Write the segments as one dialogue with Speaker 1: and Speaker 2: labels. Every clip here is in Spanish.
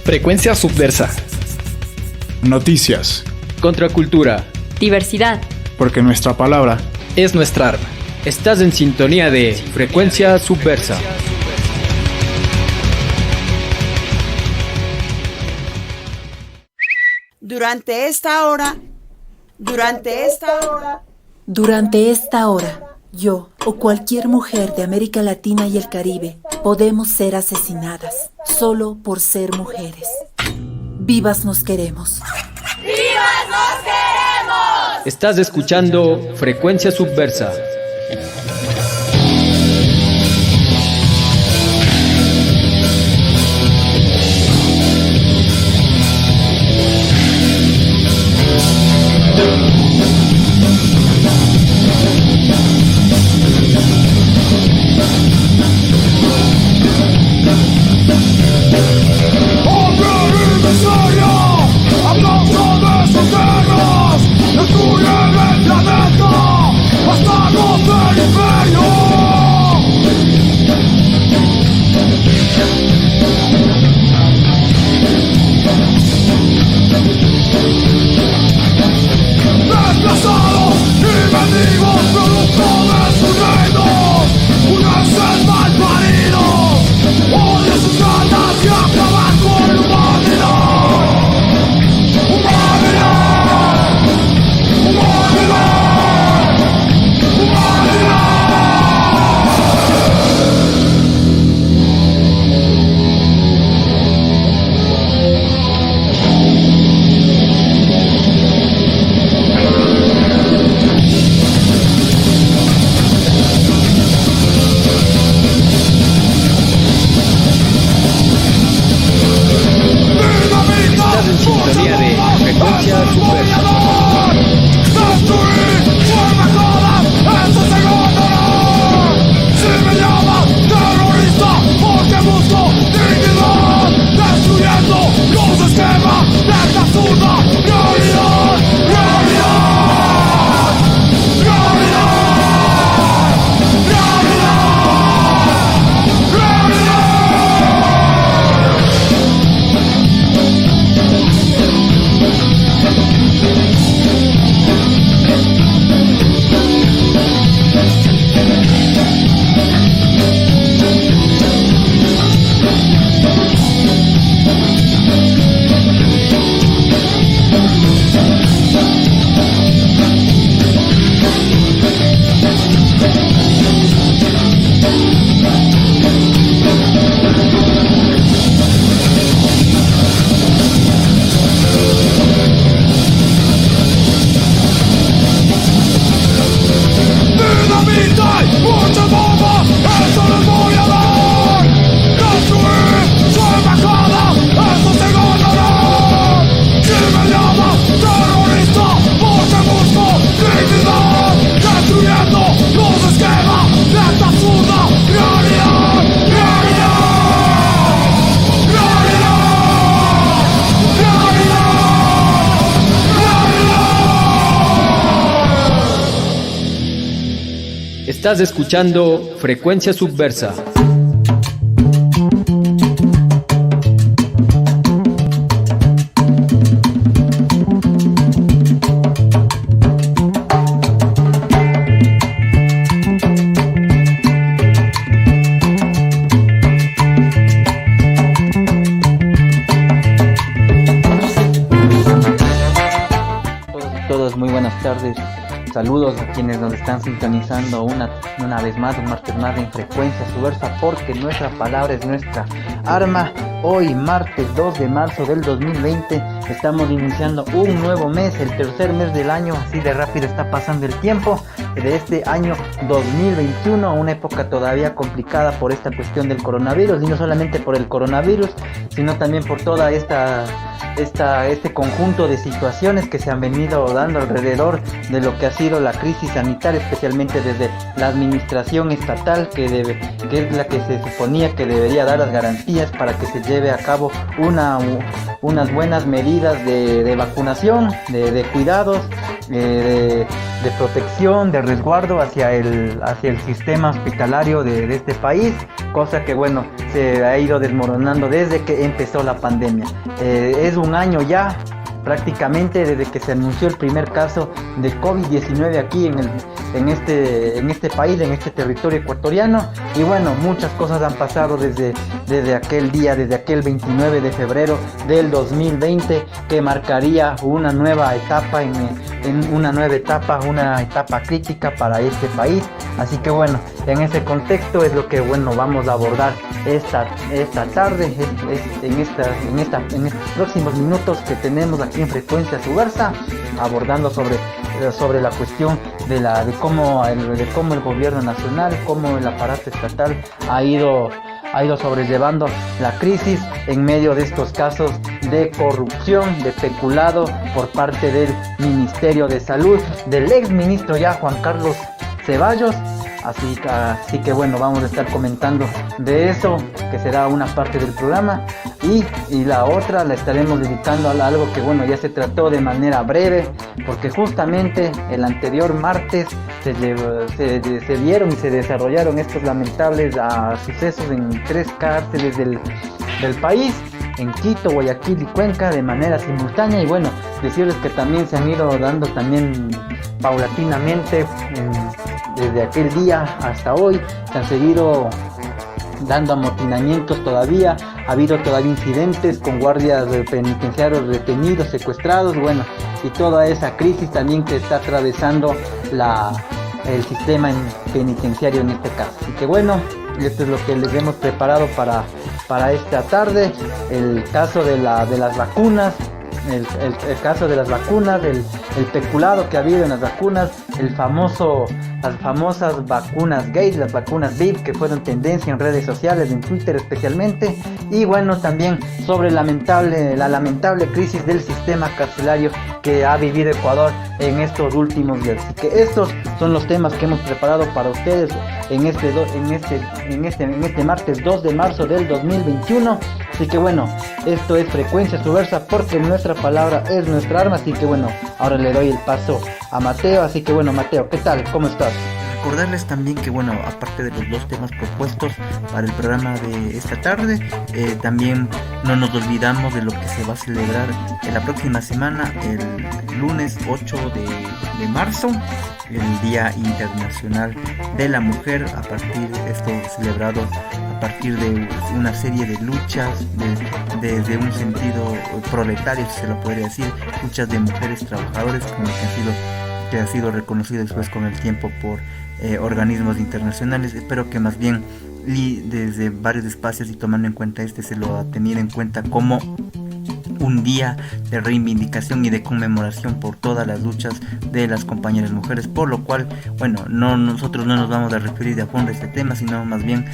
Speaker 1: Frecuencia Subversa.
Speaker 2: Noticias.
Speaker 3: Contracultura.
Speaker 4: Diversidad.
Speaker 2: Porque nuestra palabra
Speaker 1: es nuestra arma.
Speaker 3: Estás en sintonía de Frecuencia Subversa.
Speaker 5: Durante esta hora,
Speaker 6: yo o cualquier mujer de América Latina y el Caribe podemos ser asesinadas solo por ser mujeres. Vivas nos queremos.
Speaker 7: ¡Vivas nos queremos!
Speaker 3: Estás escuchando Frecuencia Subversa. Estás escuchando Frecuencia Subversa.
Speaker 8: Todos, muy buenas tardes. Saludos a quienes nos están sintonizando una vez más, un martes más en Frecuencia Subversa, porque nuestra palabra es nuestra arma. Hoy, martes 2 de marzo del 2020, estamos iniciando un nuevo mes, el tercer mes del año. Así de rápido está pasando el tiempo de este año 2021, una época todavía complicada por esta cuestión del coronavirus, y no solamente por el coronavirus, sino también por toda este conjunto de situaciones que se han venido dando alrededor de lo que ha sido la crisis sanitaria, especialmente desde la administración estatal, que es la que se suponía que debería dar las garantías para que se lleve a cabo unas buenas medidas medidas de vacunación, de cuidados, de protección, de resguardo hacia el sistema hospitalario de este país, cosa que bueno, se ha ido desmoronando desde que empezó la pandemia. Es un año ya prácticamente desde que se anunció el primer caso de COVID-19 aquí en este país, en este territorio ecuatoriano, y bueno, muchas cosas han pasado desde aquel día, desde aquel 29 de febrero del 2020, que marcaría una nueva etapa una etapa crítica para este país. Así que bueno, en ese contexto es lo que bueno vamos a abordar esta tarde, en estos próximos minutos que tenemos aquí en Frecuencia Subversa, abordando sobre la cuestión de cómo el gobierno nacional, cómo el aparato estatal ha ido sobrellevando la crisis en medio de estos casos de corrupción, de peculado por parte del Ministerio de Salud, del ex ministro ya Juan Carlos Ceballos. Así que bueno, vamos a estar comentando de eso, que será una parte del programa, y la otra la estaremos dedicando a algo que bueno, ya se trató de manera breve, porque justamente el anterior martes se dieron y se desarrollaron estos lamentables sucesos en 3 cárceles del país, en Quito, Guayaquil y Cuenca, de manera simultánea. Y bueno, decirles que también se han ido dando también paulatinamente desde aquel día hasta hoy, se han seguido dando amotinamientos todavía, ha habido todavía incidentes con guardias penitenciarios retenidos, secuestrados, bueno, y toda esa crisis también que está atravesando el sistema penitenciario en este caso. Así que bueno, esto es lo que les hemos preparado para esta tarde. El caso de las vacunas, el caso de las vacunas, el peculado que ha habido en las vacunas, las famosas vacunas gays, las vacunas VIP, que fueron tendencia en redes sociales, en Twitter especialmente, y bueno, también sobre la lamentable crisis del sistema carcelario que ha vivido Ecuador en estos últimos días. Así que estos son los temas que hemos preparado para ustedes en este martes 2 de marzo del 2021. Así que bueno, esto es Frecuencia Subversa, porque nuestra palabra es nuestra arma. Así que bueno, ahora le doy el paso a Mateo. Así que bueno, Mateo, ¿qué tal? ¿Cómo estás?
Speaker 2: Recordarles también que bueno, aparte de los 2 temas propuestos para el programa de esta tarde, también no nos olvidamos de lo que se va a celebrar en la próxima semana, el lunes 8 de marzo, el Día Internacional de la Mujer, esto celebrado a partir de una serie de luchas, de un sentido proletario, si se lo podría decir, luchas de mujeres trabajadoras, como que ha sido reconocido después con el tiempo por organismos internacionales. Espero que más bien desde varios espacios, y tomando en cuenta se lo ha tenido en cuenta como un día de reivindicación y de conmemoración por todas las luchas de las compañeras mujeres, por lo cual, bueno, nosotros no nos vamos a referir de a fondo a este tema, sino más bien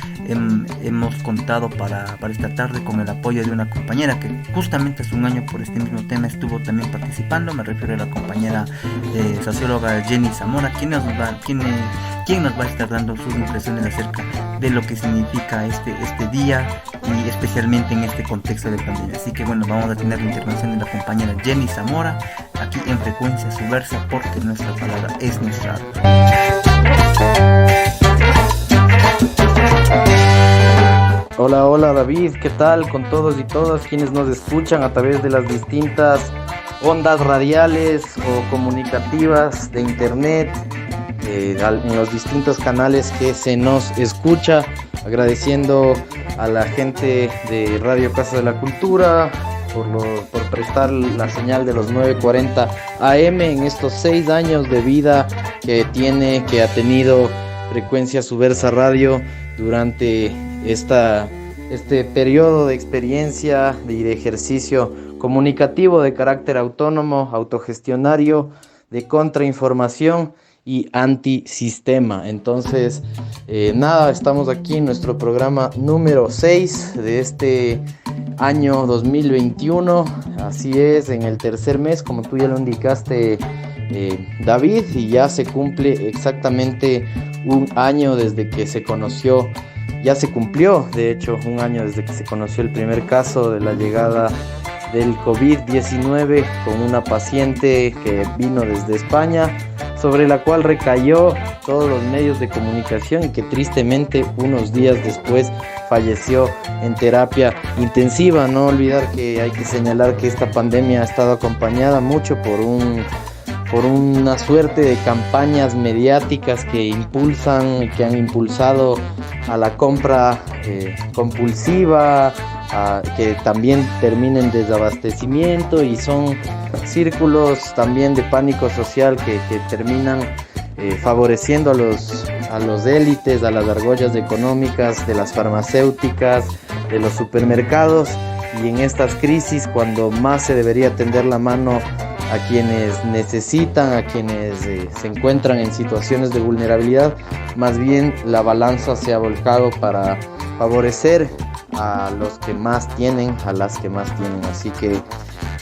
Speaker 2: hemos contado para esta tarde con el apoyo de una compañera que justamente hace un año por este mismo tema estuvo también participando. Me refiero a la compañera socióloga Jenny Zamora, quien nos va a estar dando sus impresiones acerca de lo que significa este día, y especialmente en este contexto de pandemia. Así que bueno, vamos a tener la intervención de la compañera Jenny Zamora aquí en Frecuencia Subversa, porque nuestra palabra es nuestra arma.
Speaker 4: Hola David, ¿qué tal con todos y todas quienes nos escuchan a través de las distintas ondas radiales o comunicativas de internet, en los distintos canales que se nos escucha? Agradeciendo a la gente de Radio Casa de la Cultura por prestar la señal de los 9:40 AM en estos 6 años de vida que ha tenido Frecuencia Subversa Radio durante este periodo de experiencia y de ejercicio comunicativo de carácter autónomo, autogestionario, de contrainformación y antisistema. Entonces, estamos aquí en nuestro programa número 6 de este año 2021. Así es, en el tercer mes, como tú ya lo indicaste, David, y ya se cumple exactamente un año desde que se conoció. Ya se cumplió, de hecho, un año desde que se conoció el primer caso de la llegada del COVID-19 con una paciente que vino desde España, sobre la cual recayó todos los medios de comunicación y que tristemente unos días después falleció en terapia intensiva. No olvidar que hay que señalar que esta pandemia ha estado acompañada mucho por una suerte de campañas mediáticas que han impulsado a la compra compulsiva, que también termina en desabastecimiento, y son círculos también de pánico social que terminan favoreciendo a los élites, a las argollas económicas, de las farmacéuticas, de los supermercados. Y en estas crisis, cuando más se debería tender la mano a quienes necesitan, a quienes se encuentran en situaciones de vulnerabilidad, más bien la balanza se ha volcado para favorecer a los que más tienen, a las que más tienen. Así que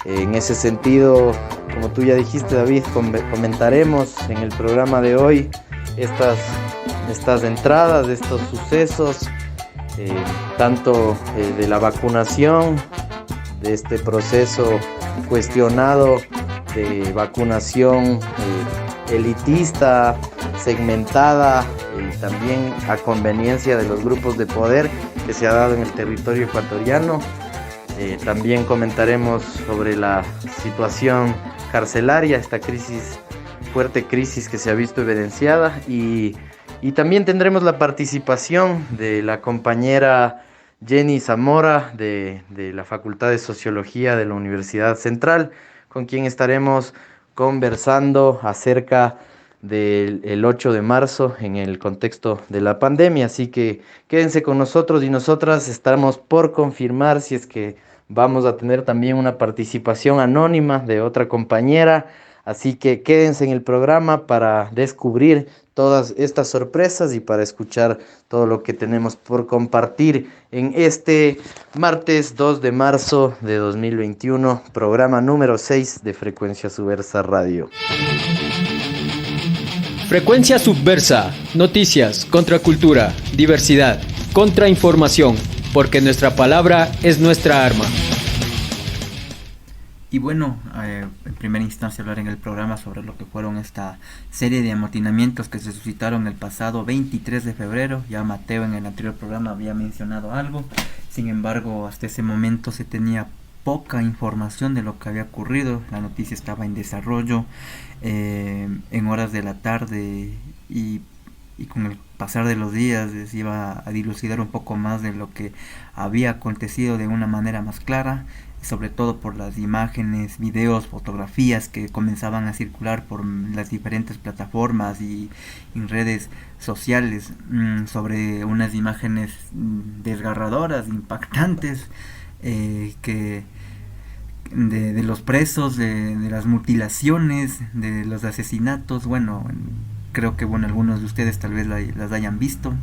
Speaker 4: en ese sentido, como tú ya dijiste, David, comentaremos en el programa de hoy estas entradas, de estos sucesos, tanto de la vacunación, de este proceso cuestionado de vacunación elitista, segmentada, y también a conveniencia de los grupos de poder que se ha dado en el territorio ecuatoriano. También comentaremos sobre la situación carcelaria, esta fuerte crisis que se ha visto evidenciada, y también tendremos la participación de la compañera Jenny Zamora de la Facultad de Sociología de la Universidad Central, con quien estaremos conversando acerca del 8 de marzo en el contexto de la pandemia. Así que quédense con nosotros, y nosotras estamos por confirmar si es que vamos a tener también una participación anónima de otra compañera. Así que quédense en el programa para descubrir todas estas sorpresas y para escuchar todo lo que tenemos por compartir en este martes 2 de marzo de 2021, programa número 6 de Frecuencia Subversa Radio.
Speaker 3: Frecuencia Subversa, noticias, contracultura, diversidad, contrainformación, porque nuestra palabra es nuestra arma.
Speaker 2: Y bueno, en primera instancia hablar en el programa sobre lo que fueron esta serie de amotinamientos que se suscitaron el pasado 23 de febrero. Ya Mateo en el anterior programa había mencionado algo. Sin embargo, hasta ese momento se tenía poca información de lo que había ocurrido. La noticia estaba en desarrollo en horas de la tarde, y con el pasar de los días se iba a dilucidar un poco más de lo que había acontecido de una manera más clara, sobre todo por las imágenes, videos, fotografías que comenzaban a circular por las diferentes plataformas y en redes sociales, sobre unas imágenes desgarradoras, impactantes, que de los presos, de las mutilaciones, de los asesinatos. Bueno, creo que algunos de ustedes tal vez las hayan visto.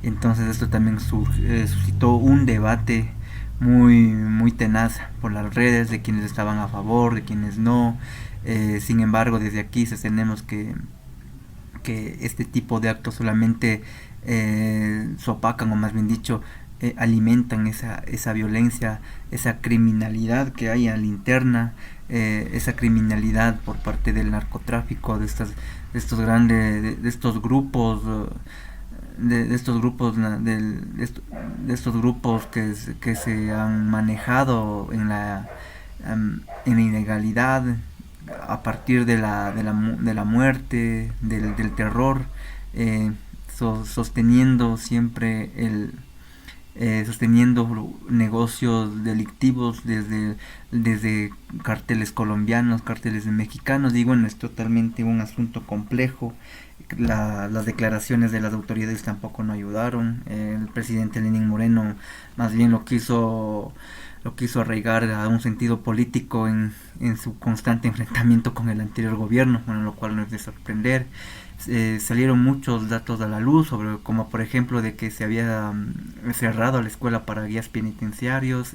Speaker 2: Entonces esto también suscitó un debate muy tenaz por las redes, de quienes estaban a favor, de quienes no. Sin embargo, desde aquí sostenemos que este tipo de actos solamente sopacan, o más bien dicho, alimentan esa violencia, esa criminalidad que hay a la interna, esa criminalidad por parte del narcotráfico, de estos grupos, de estos grupos que se han manejado en la ilegalidad, a partir de la muerte, del terror, sosteniendo siempre sosteniendo negocios delictivos desde carteles colombianos, carteles mexicanos. Y bueno, es totalmente un asunto complejo. Las declaraciones de las autoridades tampoco no ayudaron. El presidente Lenín Moreno más bien lo quiso arraigar a un sentido político en su constante enfrentamiento con el anterior gobierno, lo cual no es de sorprender. Salieron muchos datos a la luz, como por ejemplo de que se había cerrado la escuela para guías penitenciarios,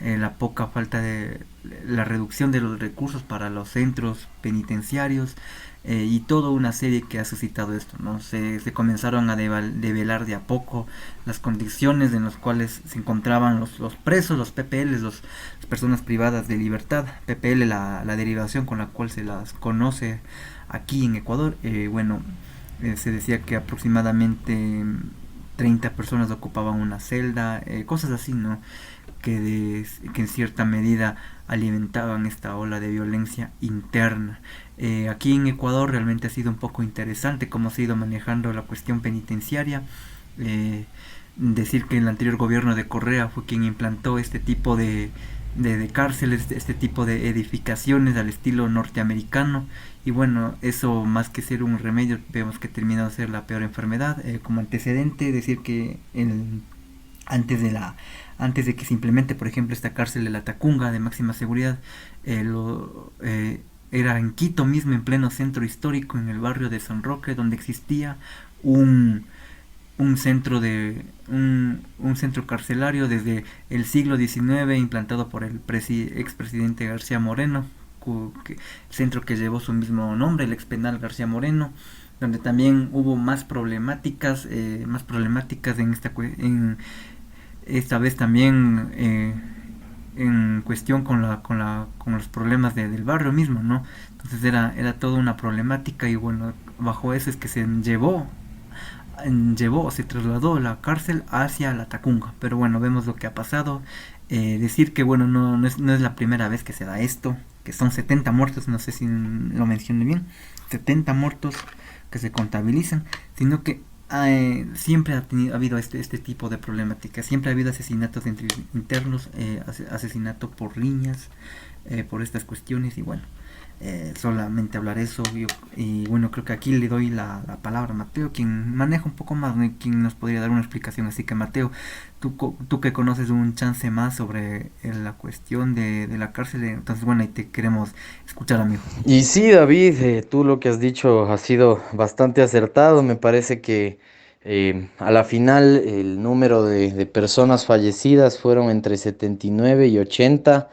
Speaker 2: la poca falta de la reducción de los recursos para los centros penitenciarios, y toda una serie que ha suscitado esto, ¿no? Se comenzaron a develar de a poco las condiciones en las cuales se encontraban los presos, los PPL, las personas privadas de libertad. PPL, la derivación con la cual se las conoce aquí en Ecuador. Se decía que aproximadamente 30 personas ocupaban una celda, cosas así, ¿no? Que en cierta medida alimentaban esta ola de violencia interna. Aquí en Ecuador realmente ha sido un poco interesante cómo se ha ido manejando la cuestión penitenciaria. Decir que el anterior gobierno de Correa fue quien implantó este tipo de cárceles, este tipo de edificaciones al estilo norteamericano, y bueno, eso más que ser un remedio vemos que terminó de ser la peor enfermedad. Como antecedente, decir que antes de que se implemente, por ejemplo, esta cárcel de la Tacunga de máxima seguridad, era en Quito mismo, en pleno centro histórico, en el barrio de San Roque, donde existía un centro carcelario desde el siglo XIX, implantado por el expresidente García Moreno, centro que llevó su mismo nombre, el expenal García Moreno, donde también hubo más problemáticas en esta vez también en cuestión con los problemas del barrio mismo, ¿no? Entonces era toda una problemática, y bueno, bajo eso es que se trasladó la cárcel hacia la Tacunga. Pero bueno, vemos lo que ha pasado. Decir que bueno, no es la primera vez que se da esto, que son 70 muertos, no sé si lo mencioné bien, 70 muertos que se contabilizan, sino que siempre ha habido este tipo de problemática. Siempre ha habido asesinatos internos, asesinato por riñas, por estas cuestiones, y bueno, solamente hablar eso. Y bueno, creo que aquí le doy la palabra a Mateo, quien maneja un poco más, ¿no? Quien nos podría dar una explicación. Así que Mateo, tú que conoces un chance más sobre la cuestión de la cárcel, entonces bueno, ahí te queremos escuchar, amigo.
Speaker 4: Y sí, David, tú lo que has dicho ha sido bastante acertado. Me parece que a la final el número de personas fallecidas fueron entre 79 y 80.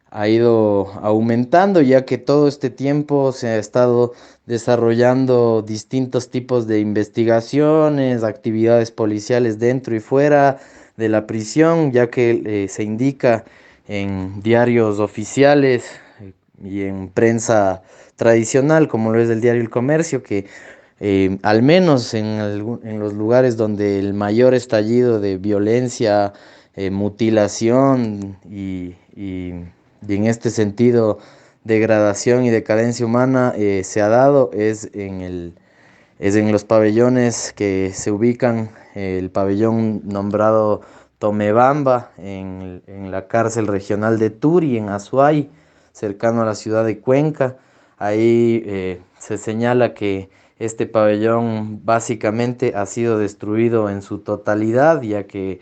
Speaker 4: Ha ido aumentando, ya que todo este tiempo se ha estado desarrollando distintos tipos de investigaciones, actividades policiales dentro y fuera de la prisión, ya que se indica en diarios oficiales y en prensa tradicional, como lo es el diario El Comercio, que al menos en los lugares donde el mayor estallido de violencia, mutilación y en este sentido degradación y decadencia humana se ha dado es en los pabellones que se ubican, el pabellón nombrado Tomebamba en la cárcel regional de Turi, en Azuay, cercano a la ciudad de Cuenca. Ahí se señala que este pabellón básicamente ha sido destruido en su totalidad, ya que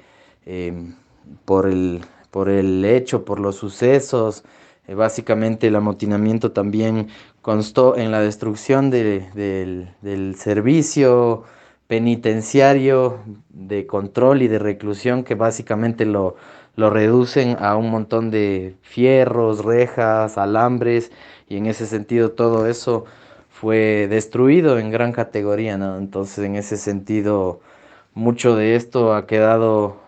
Speaker 4: por el hecho, por los sucesos, básicamente el amotinamiento también constó en la destrucción del servicio penitenciario de control y de reclusión, que básicamente lo reducen a un montón de fierros, rejas, alambres, y en ese sentido todo eso fue destruido en gran categoría, ¿no? Entonces, en ese sentido, mucho de esto ha quedado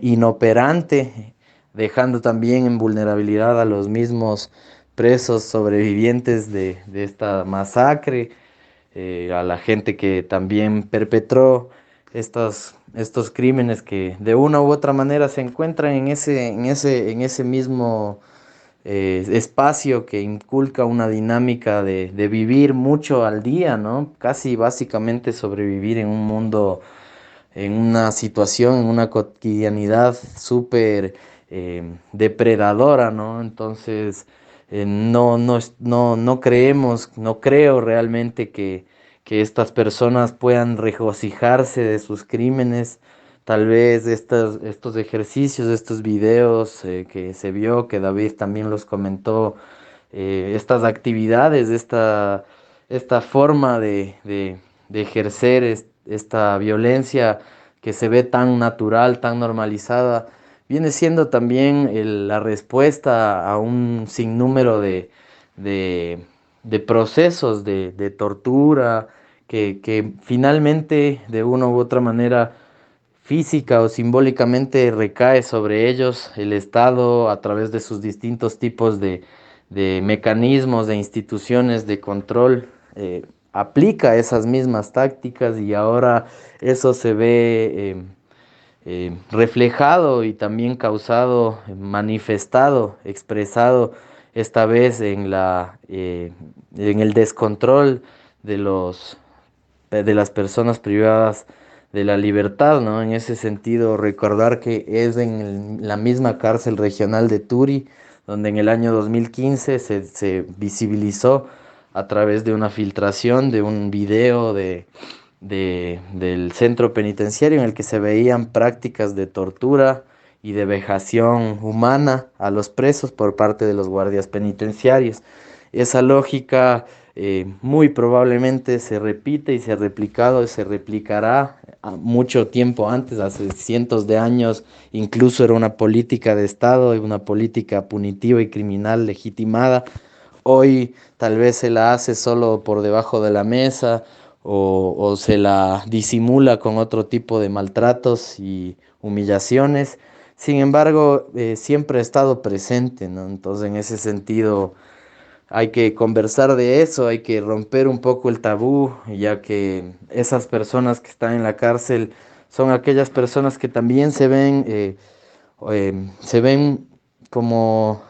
Speaker 4: inoperante, dejando también en vulnerabilidad a los mismos presos sobrevivientes de esta masacre, a la gente que también perpetró estos crímenes, que de una u otra manera se encuentran en ese mismo espacio que inculca una dinámica de vivir mucho al día, ¿no? Casi básicamente sobrevivir en un mundo, en una situación, en una cotidianidad súper depredadora, ¿no? Entonces, no creo realmente que estas personas puedan regocijarse de sus crímenes. Tal vez estos ejercicios, estos videos que se vio, que David también los comentó, estas actividades, esta forma de ejercer esta violencia que se ve tan natural, tan normalizada, viene siendo también la respuesta a un sinnúmero de de procesos de tortura que finalmente de una u otra manera física o simbólicamente recae sobre ellos el Estado a través de sus distintos tipos de mecanismos, de instituciones de control, aplica esas mismas tácticas y ahora eso se ve reflejado y también causado, manifestado, expresado esta vez en el descontrol de de las personas privadas de la libertad, ¿no? En ese sentido, recordar que es en la misma cárcel regional de Turi, donde en el año 2015 se visibilizó a través de una filtración de un video del centro penitenciario en el que se veían prácticas de tortura y de vejación humana a los presos por parte de los guardias penitenciarios. Esa lógica muy probablemente se repite y se ha replicado y se replicará mucho tiempo antes, hace cientos de años, incluso era una política de Estado y una política punitiva y criminal legitimada. Hoy tal vez se la hace solo por debajo de la mesa o se la disimula con otro tipo de maltratos y humillaciones. Sin embargo, siempre ha estado presente, ¿no? Entonces, en ese sentido, hay que conversar de eso, hay que romper un poco el tabú, ya que esas personas que están en la cárcel son aquellas personas que también se ven como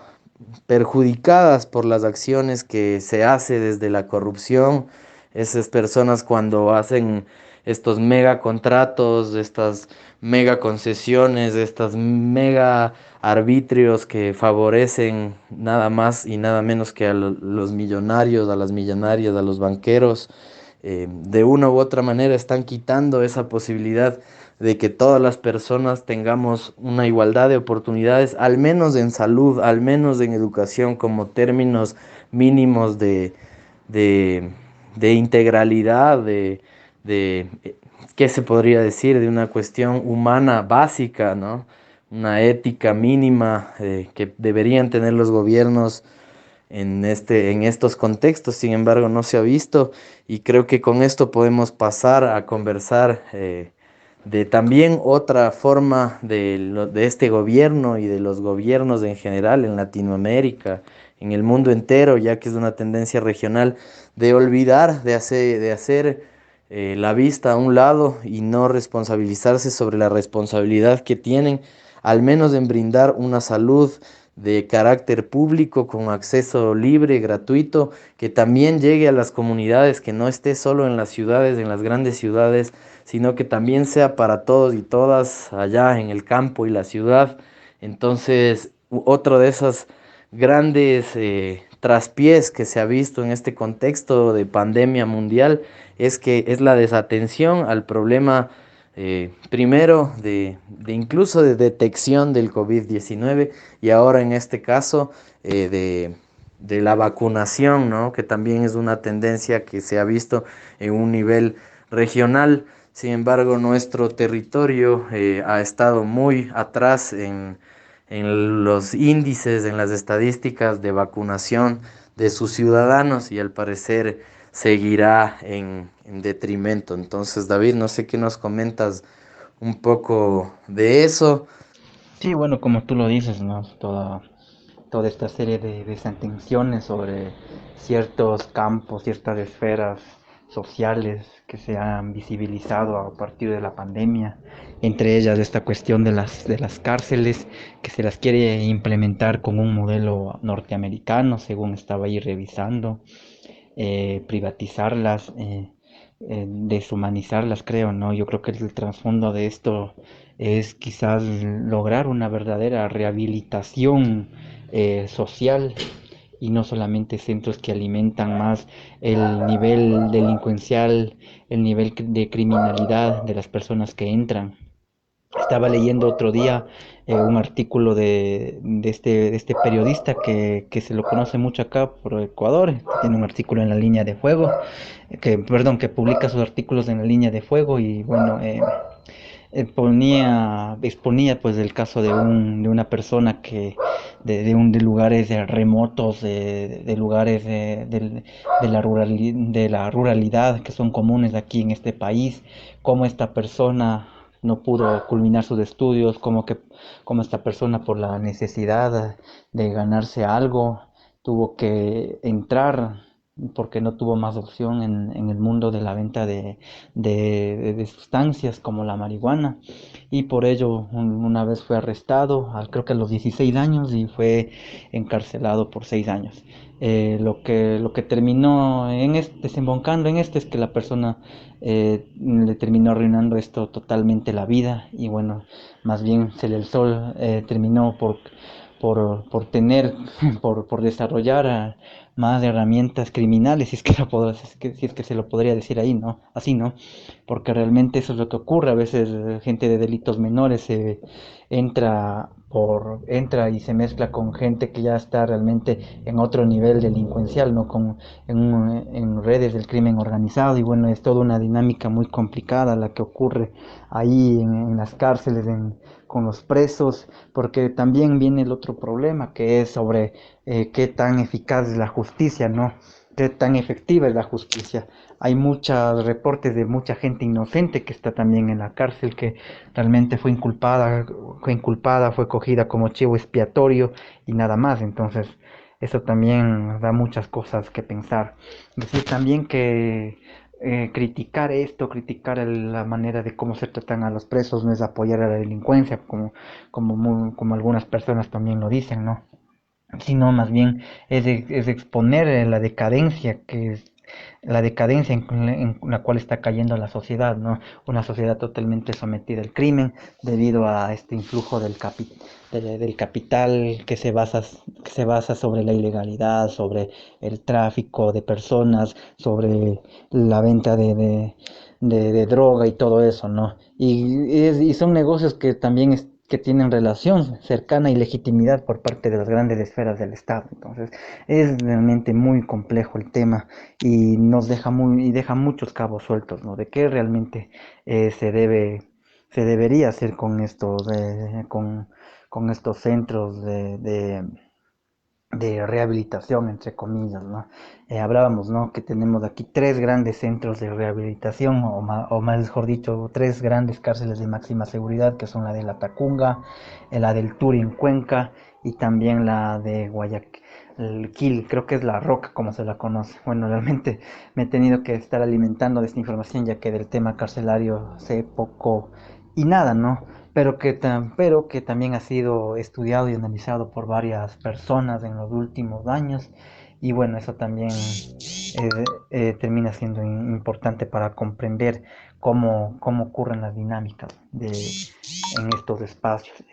Speaker 4: perjudicadas por las acciones que se hace desde la corrupción. Esas personas cuando hacen estos mega contratos, estas mega concesiones, estas mega arbitrios que favorecen nada más y nada menos que a los millonarios, a las millonarias, a los banqueros, de una u otra manera están quitando esa posibilidad de que todas las personas tengamos una igualdad de oportunidades, al menos en salud, al menos en educación, como términos mínimos de integralidad, ¿qué se podría decir? De una cuestión humana básica, ¿no? Una ética mínima que deberían tener los gobiernos en estos contextos. Sin embargo, no se ha visto, y creo que con esto podemos pasar a conversar de también otra forma de este gobierno y de los gobiernos en general en Latinoamérica, en el mundo entero, ya que es una tendencia regional de olvidar, de hacer la vista a un lado y no responsabilizarse sobre la responsabilidad que tienen, al menos en brindar una salud de carácter público con acceso libre, gratuito, que también llegue a las comunidades, que no esté solo en las ciudades, en las grandes ciudades, sino que también sea para todos y todas allá en el campo y la ciudad. Entonces, otro de esos grandes traspiés que se ha visto en este contexto de pandemia mundial es que es la desatención al problema primero incluso de detección del COVID-19 y ahora en este caso de la vacunación, ¿no? Que también es una tendencia que se ha visto en un nivel regional. Sin embargo, nuestro territorio ha estado muy atrás en los índices, en las estadísticas de vacunación de sus ciudadanos y al parecer seguirá en detrimento. Entonces, David, no sé qué nos comentas un poco de eso.
Speaker 8: Sí, bueno, como tú lo dices, ¿no? Toda esta serie de desatenciones sobre ciertos campos, ciertas esferas sociales que se han visibilizado a partir de la pandemia, entre ellas esta cuestión de las cárceles, que se las quiere implementar con un modelo norteamericano, según estaba ahí revisando, privatizarlas, deshumanizarlas, creo, ¿no? Yo creo que el trasfondo de esto es quizás lograr una verdadera rehabilitación social y no solamente centros que alimentan más el nivel delincuencial, el nivel de criminalidad de las personas que entran. Estaba leyendo otro día un artículo de este periodista que se lo conoce mucho acá por Ecuador, que tiene un artículo en La Línea de Fuego, que publica sus artículos en La Línea de Fuego y bueno, exponía pues el caso de una persona que de lugares remotos, de lugares de la ruralidad que son comunes aquí en este país, cómo esta persona no pudo culminar sus estudios, como esta persona por la necesidad de ganarse algo tuvo que entrar porque no tuvo más opción en el mundo de la venta de sustancias como la marihuana, y por ello una vez fue arrestado, creo que a los 16 años, y fue encarcelado por 6 años. Lo que terminó desembocando en es que la persona le terminó arruinando esto totalmente la vida, y bueno, más bien el sol terminó por tener, por desarrollar más herramientas criminales, si es que si es que se lo podría decir ahí, ¿no? Así, ¿no? Porque realmente eso es lo que ocurre. A veces gente de delitos menores entra y se mezcla con gente que ya está realmente en otro nivel delincuencial, ¿no? En redes del crimen organizado, y bueno, es toda una dinámica muy complicada la que ocurre ahí en las cárceles, con los presos, porque también viene el otro problema que es sobre qué tan eficaz es la justicia, ¿no? Qué tan efectiva es la justicia. Hay muchos reportes de mucha gente inocente que está también en la cárcel, que realmente fue cogida como chivo expiatorio y nada más. Entonces, eso también da muchas cosas que pensar. Decir también que criticar la manera de cómo se tratan a los presos no es apoyar a la delincuencia, como algunas personas también lo dicen, ¿no? Sino más bien es exponer la decadencia en la cual está cayendo la sociedad, ¿no? Una sociedad totalmente sometida al crimen debido a este influjo del capital que se basa sobre la ilegalidad, sobre el tráfico de personas, sobre la venta de droga y todo eso, ¿no? Y son negocios que también que tienen relación cercana y legitimidad por parte de las grandes esferas del Estado. Entonces, es realmente muy complejo el tema, y deja muchos cabos sueltos, ¿no? De qué realmente se debería hacer con estos centros de rehabilitación, entre comillas, ¿no? Hablábamos, ¿no? Que tenemos aquí 3 grandes centros de rehabilitación, o más mejor dicho, 3 grandes cárceles de máxima seguridad, que son la de La Tacunga, la del Turi en Cuenca, y también la de Guayaquil, creo que es La Roca, como se la conoce. Bueno, realmente me he tenido que estar alimentando de esta información, ya que del tema carcelario sé poco y nada, ¿no? Pero que también ha sido estudiado y analizado por varias personas en los últimos años, y bueno, eso también termina siendo importante para comprender cómo ocurren las dinámicas en estos espacios.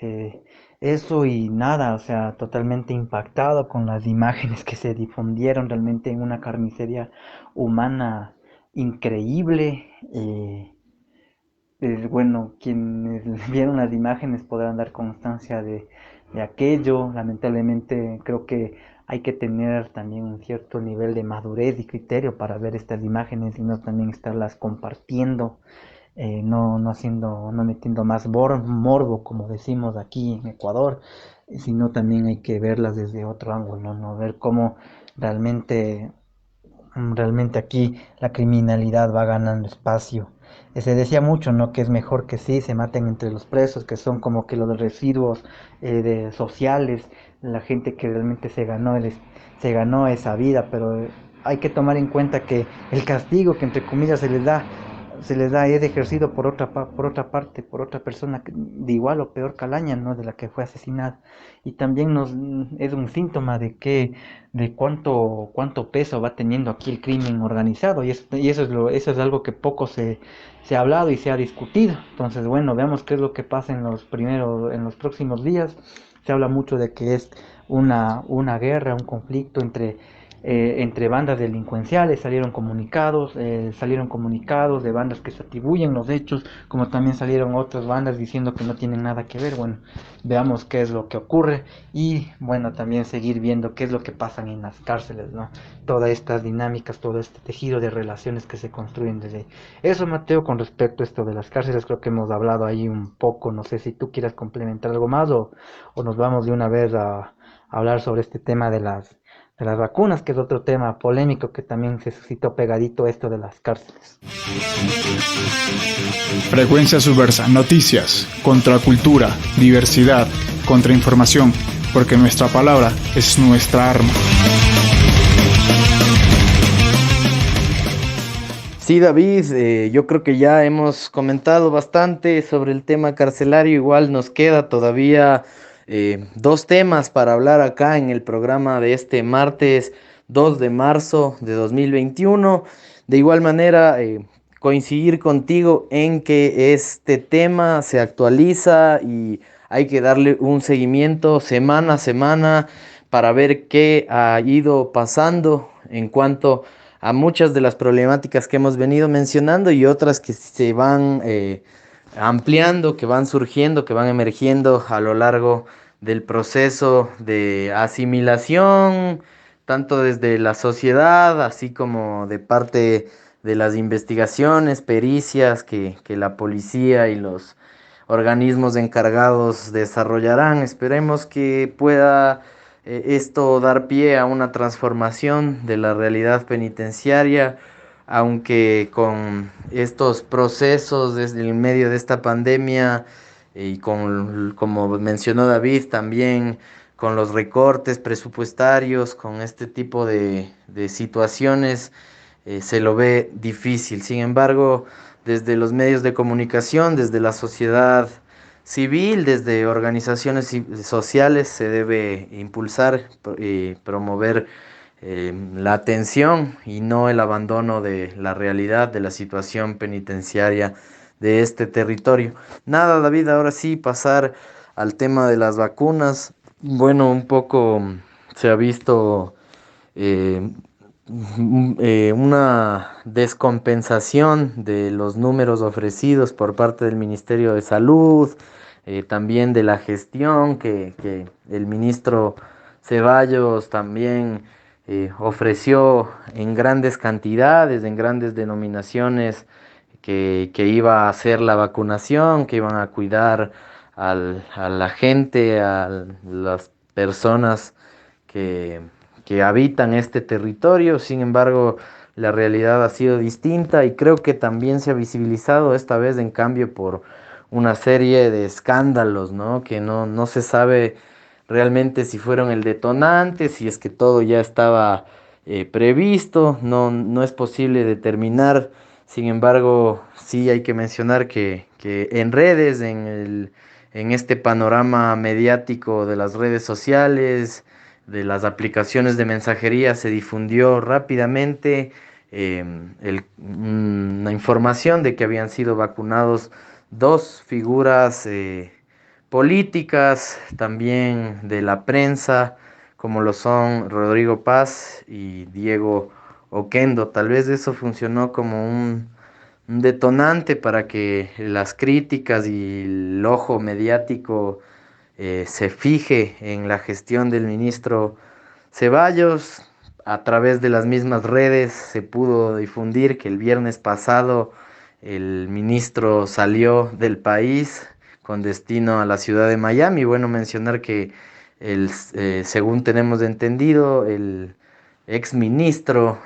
Speaker 8: Eso y nada, o sea, totalmente impactado con las imágenes que se difundieron, realmente en una carnicería humana increíble. Bueno, quienes vieron las imágenes podrán dar constancia de aquello. Lamentablemente creo que hay que tener también un cierto nivel de madurez y criterio para ver estas imágenes y no también estarlas compartiendo, no metiendo más morbo, como decimos aquí en Ecuador, sino también hay que verlas desde otro ángulo, ¿no? Ver cómo realmente aquí la criminalidad va ganando espacio. Se decía mucho, ¿no? Que es mejor que sí se maten entre los presos, que son como que los residuos sociales, la gente que realmente se ganó esa vida, pero hay que tomar en cuenta que el castigo que entre comillas se les da es ejercido por otra parte, por otra persona de igual o peor calaña, ¿no? De la que fue asesinada. Y también es un síntoma de cuánto peso va teniendo aquí el crimen organizado, y eso es algo que poco se ha hablado y se ha discutido. Entonces, bueno, veamos qué es lo que pasa en los próximos días. Se habla mucho de que es una guerra, un conflicto entre entre bandas delincuenciales, salieron comunicados de bandas que se atribuyen los hechos, como también salieron otras bandas diciendo que no tienen nada que ver. Bueno, veamos qué es lo que ocurre y bueno, también seguir viendo qué es lo que pasa en las cárceles, ¿no? Todas estas dinámicas, todo este tejido de relaciones que se construyen desde ahí. Eso, Mateo, con respecto a esto de las cárceles, creo que hemos hablado ahí un poco. No sé si tú quieras complementar algo más o nos vamos de una vez a hablar sobre este tema de las vacunas, que es otro tema polémico que también se suscitó pegadito a esto de las cárceles.
Speaker 9: Frecuencia Subversa, noticias, contracultura, diversidad, contrainformación, porque nuestra palabra es nuestra arma.
Speaker 4: Sí, David, yo creo que ya hemos comentado bastante sobre el tema carcelario. Igual nos queda todavía dos temas para hablar acá en el programa de este martes 2 de marzo de 2021. De igual manera, coincidir contigo en que este tema se actualiza y hay que darle un seguimiento semana a semana para ver qué ha ido pasando en cuanto a muchas de las problemáticas que hemos venido mencionando y otras que se van ampliando, que van surgiendo, que van emergiendo a lo largo del proceso de asimilación, tanto desde la sociedad, así como de parte de las investigaciones, pericias que la policía y los organismos encargados desarrollarán. Esperemos que pueda esto dar pie a una transformación de la realidad penitenciaria, aunque con estos procesos desde el medio de esta pandemia y como mencionó David, también con los recortes presupuestarios, con este tipo de situaciones, se lo ve difícil. Sin embargo, desde los medios de comunicación, desde la sociedad civil, desde organizaciones sociales, se debe impulsar y promover la atención y no el abandono de la realidad de la situación penitenciaria de este territorio. Nada, David, ahora sí pasar al tema de las vacunas. Bueno, un poco se ha visto una descompensación de los números ofrecidos por parte del Ministerio de Salud, también de la gestión que el ministro Ceballos también ofreció en grandes cantidades, en grandes denominaciones, que iba a hacer la vacunación, que iban a cuidar a la gente, a las personas que habitan este territorio. Sin embargo, la realidad ha sido distinta y creo que también se ha visibilizado esta vez, en cambio, por una serie de escándalos, ¿no? Que no se sabe realmente si fueron el detonante, si es que todo ya estaba previsto, no es posible determinar. Sin embargo, sí hay que mencionar que en redes, en este panorama mediático de las redes sociales, de las aplicaciones de mensajería, se difundió rápidamente una información de que habían sido vacunados dos figuras políticas, también de la prensa, como lo son Rodrigo Paz y Diego Oquendo. Tal vez eso funcionó como un detonante para que las críticas y el ojo mediático se fije en la gestión del ministro Ceballos. A través de las mismas redes se pudo difundir que el viernes pasado el ministro salió del país con destino a la ciudad de Miami. Bueno, mencionar que según tenemos entendido, el ex ministro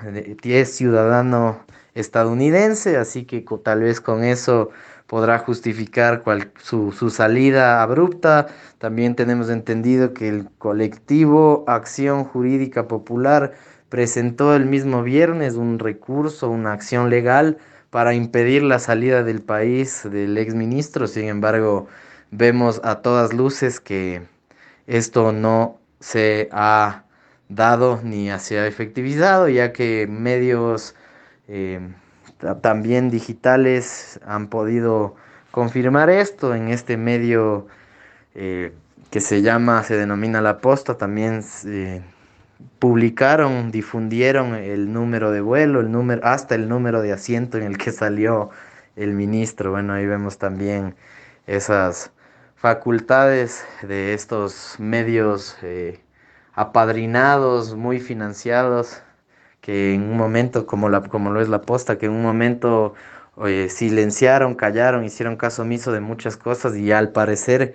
Speaker 4: es ciudadano estadounidense, así que tal vez con eso podrá justificar su salida abrupta. También tenemos entendido que el colectivo Acción Jurídica Popular presentó el mismo viernes un recurso, una acción legal para impedir la salida del país del exministro. Sin embargo, vemos a todas luces que esto no se ha dado ni se ha efectivizado, ya que medios también digitales han podido confirmar esto. En este medio que se denomina La Posta, también publicaron, difundieron el número de vuelo, hasta el número de asiento en el que salió el ministro. Bueno, ahí vemos también esas facultades de estos medios apadrinados, muy financiados, que en un momento, como lo es la Posta, que en un momento silenciaron, callaron, hicieron caso omiso de muchas cosas, y al parecer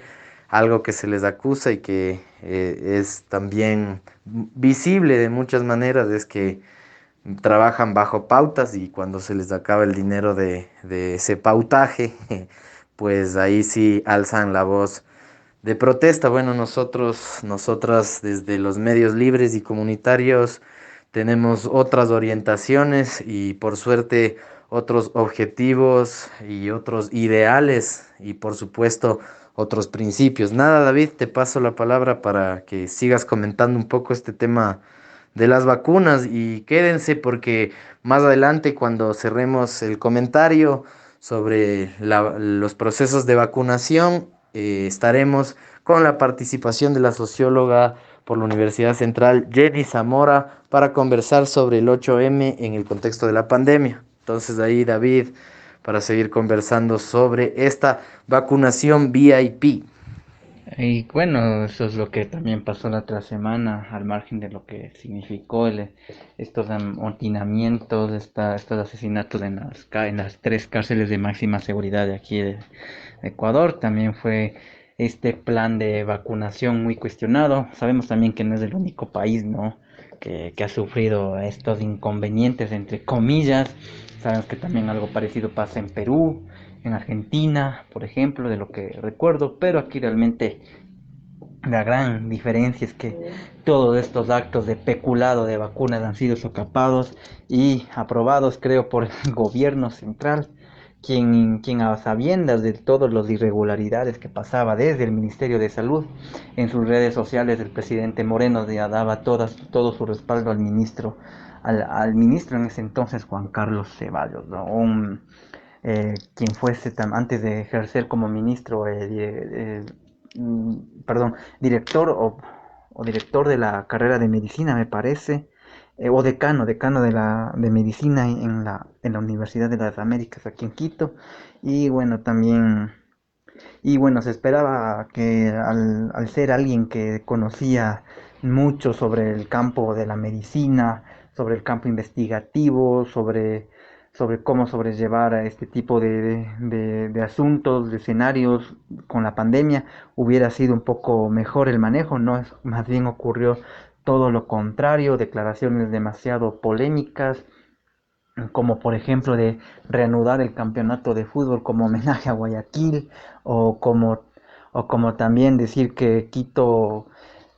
Speaker 4: algo que se les acusa y que es también visible de muchas maneras es que trabajan bajo pautas, y cuando se les acaba el dinero de ese pautaje, pues ahí sí alzan la voz de protesta. Bueno, nosotras desde los medios libres y comunitarios tenemos otras orientaciones y por suerte otros objetivos y otros ideales y por supuesto otros principios. Nada, David, te paso la palabra para que sigas comentando un poco este tema de las vacunas, y quédense porque más adelante, cuando cerremos el comentario sobre los procesos de vacunación, estaremos con la participación de la socióloga por la Universidad Central, Jenny Zamora, para conversar sobre el 8M en el contexto de la pandemia. Entonces ahí, David, para seguir conversando sobre esta vacunación VIP.
Speaker 8: Y bueno, eso es lo que también pasó la otra semana, al margen de lo que significó estos amotinamientos, estos asesinatos en las 3 cárceles de máxima seguridad de aquí de Ecuador. También fue este plan de vacunación muy cuestionado. Sabemos también que no es el único país, ¿no?, que ha sufrido estos inconvenientes, entre comillas. Sabemos que también algo parecido pasa en Perú, en Argentina, por ejemplo, de lo que recuerdo, pero aquí realmente la gran diferencia es que todos estos actos de peculado de vacunas han sido socapados y aprobados, creo, por el gobierno central, quien a sabiendas de todas las irregularidades que pasaba desde el Ministerio de Salud, en sus redes sociales el presidente Moreno ya daba todo su respaldo al ministro en ese entonces, Juan Carlos Ceballos, ¿no? Quien fuese antes de ejercer como ministro, director o director de la carrera de medicina, me parece, o decano de medicina en la Universidad de las Américas aquí en Quito. Y bueno, se esperaba que al ser alguien que conocía mucho sobre el campo de la medicina, sobre el campo investigativo, sobre cómo sobrellevar a este tipo de asuntos, de escenarios con la pandemia, hubiera sido un poco mejor el manejo. No, más bien ocurrió todo lo contrario, declaraciones demasiado polémicas, como por ejemplo de reanudar el campeonato de fútbol como homenaje a Guayaquil, o como también decir que Quito,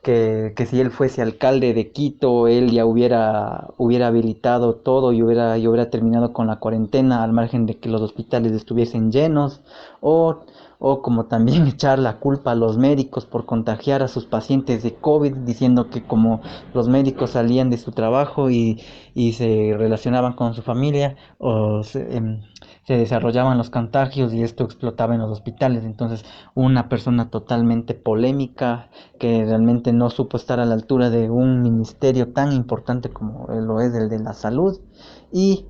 Speaker 8: que si él fuese alcalde de Quito, él ya hubiera habilitado todo y hubiera terminado con la cuarentena, al margen de que los hospitales estuviesen llenos, o como también echar la culpa a los médicos por contagiar a sus pacientes de COVID, diciendo que como los médicos salían de su trabajo y se relacionaban con su familia, se desarrollaban los contagios y esto explotaba en los hospitales. Entonces, una persona totalmente polémica, que realmente no supo estar a la altura de un ministerio tan importante como lo es el de la salud, y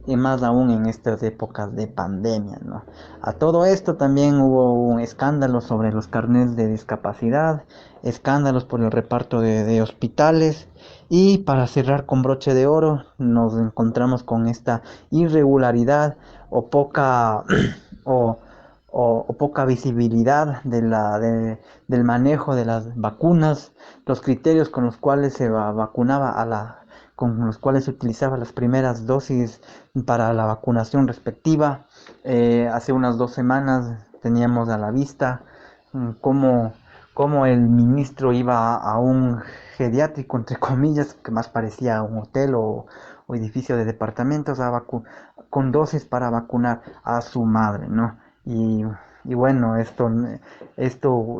Speaker 8: más aún en estas épocas de pandemia, ¿no? A todo esto también hubo un escándalo sobre los carnets de discapacidad, escándalos por el reparto de hospitales, y para cerrar con broche de oro nos encontramos con esta irregularidad o poca o poca visibilidad del manejo de las vacunas, los criterios con los cuales se vacunaba con los cuales se utilizaban las primeras dosis para la vacunación respectiva. Hace unas 2 semanas teníamos a la vista cómo el ministro iba a un geriátrico, entre comillas, que más parecía un hotel o edificio de departamentos, con dosis para vacunar a su madre, ¿no? Y bueno, esto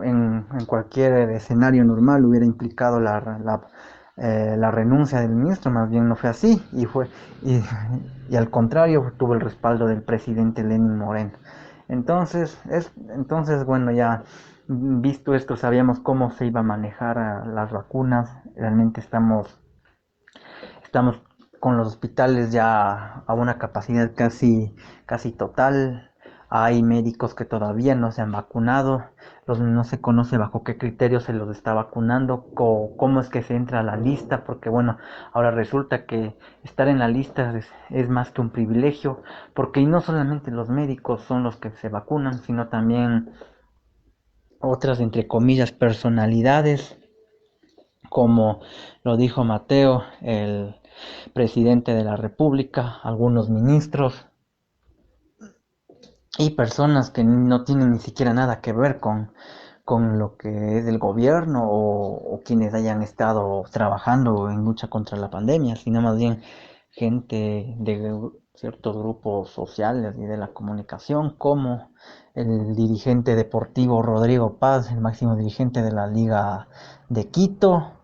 Speaker 8: en cualquier escenario normal hubiera implicado la renuncia del ministro. Más bien no fue así, y al contrario, tuvo el respaldo del presidente Lenín Moreno. Entonces, bueno, ya visto esto, sabíamos cómo se iba a manejar a las vacunas. Realmente estamos con los hospitales ya a una capacidad casi total. Hay médicos que todavía no se han vacunado, no se conoce bajo qué criterios se los está vacunando, cómo es que se entra a la lista, porque bueno, ahora resulta que estar en la lista es más que un privilegio, porque y no solamente los médicos son los que se vacunan, sino también otras, entre comillas, personalidades, como lo dijo Mateo, el presidente de la República, algunos ministros y personas que no tienen ni siquiera nada que ver con lo que es el gobierno o quienes hayan estado trabajando en lucha contra la pandemia, sino más bien gente de ciertos grupos sociales y de la comunicación, como el dirigente deportivo Rodrigo Paz, el máximo dirigente de la Liga de Quito,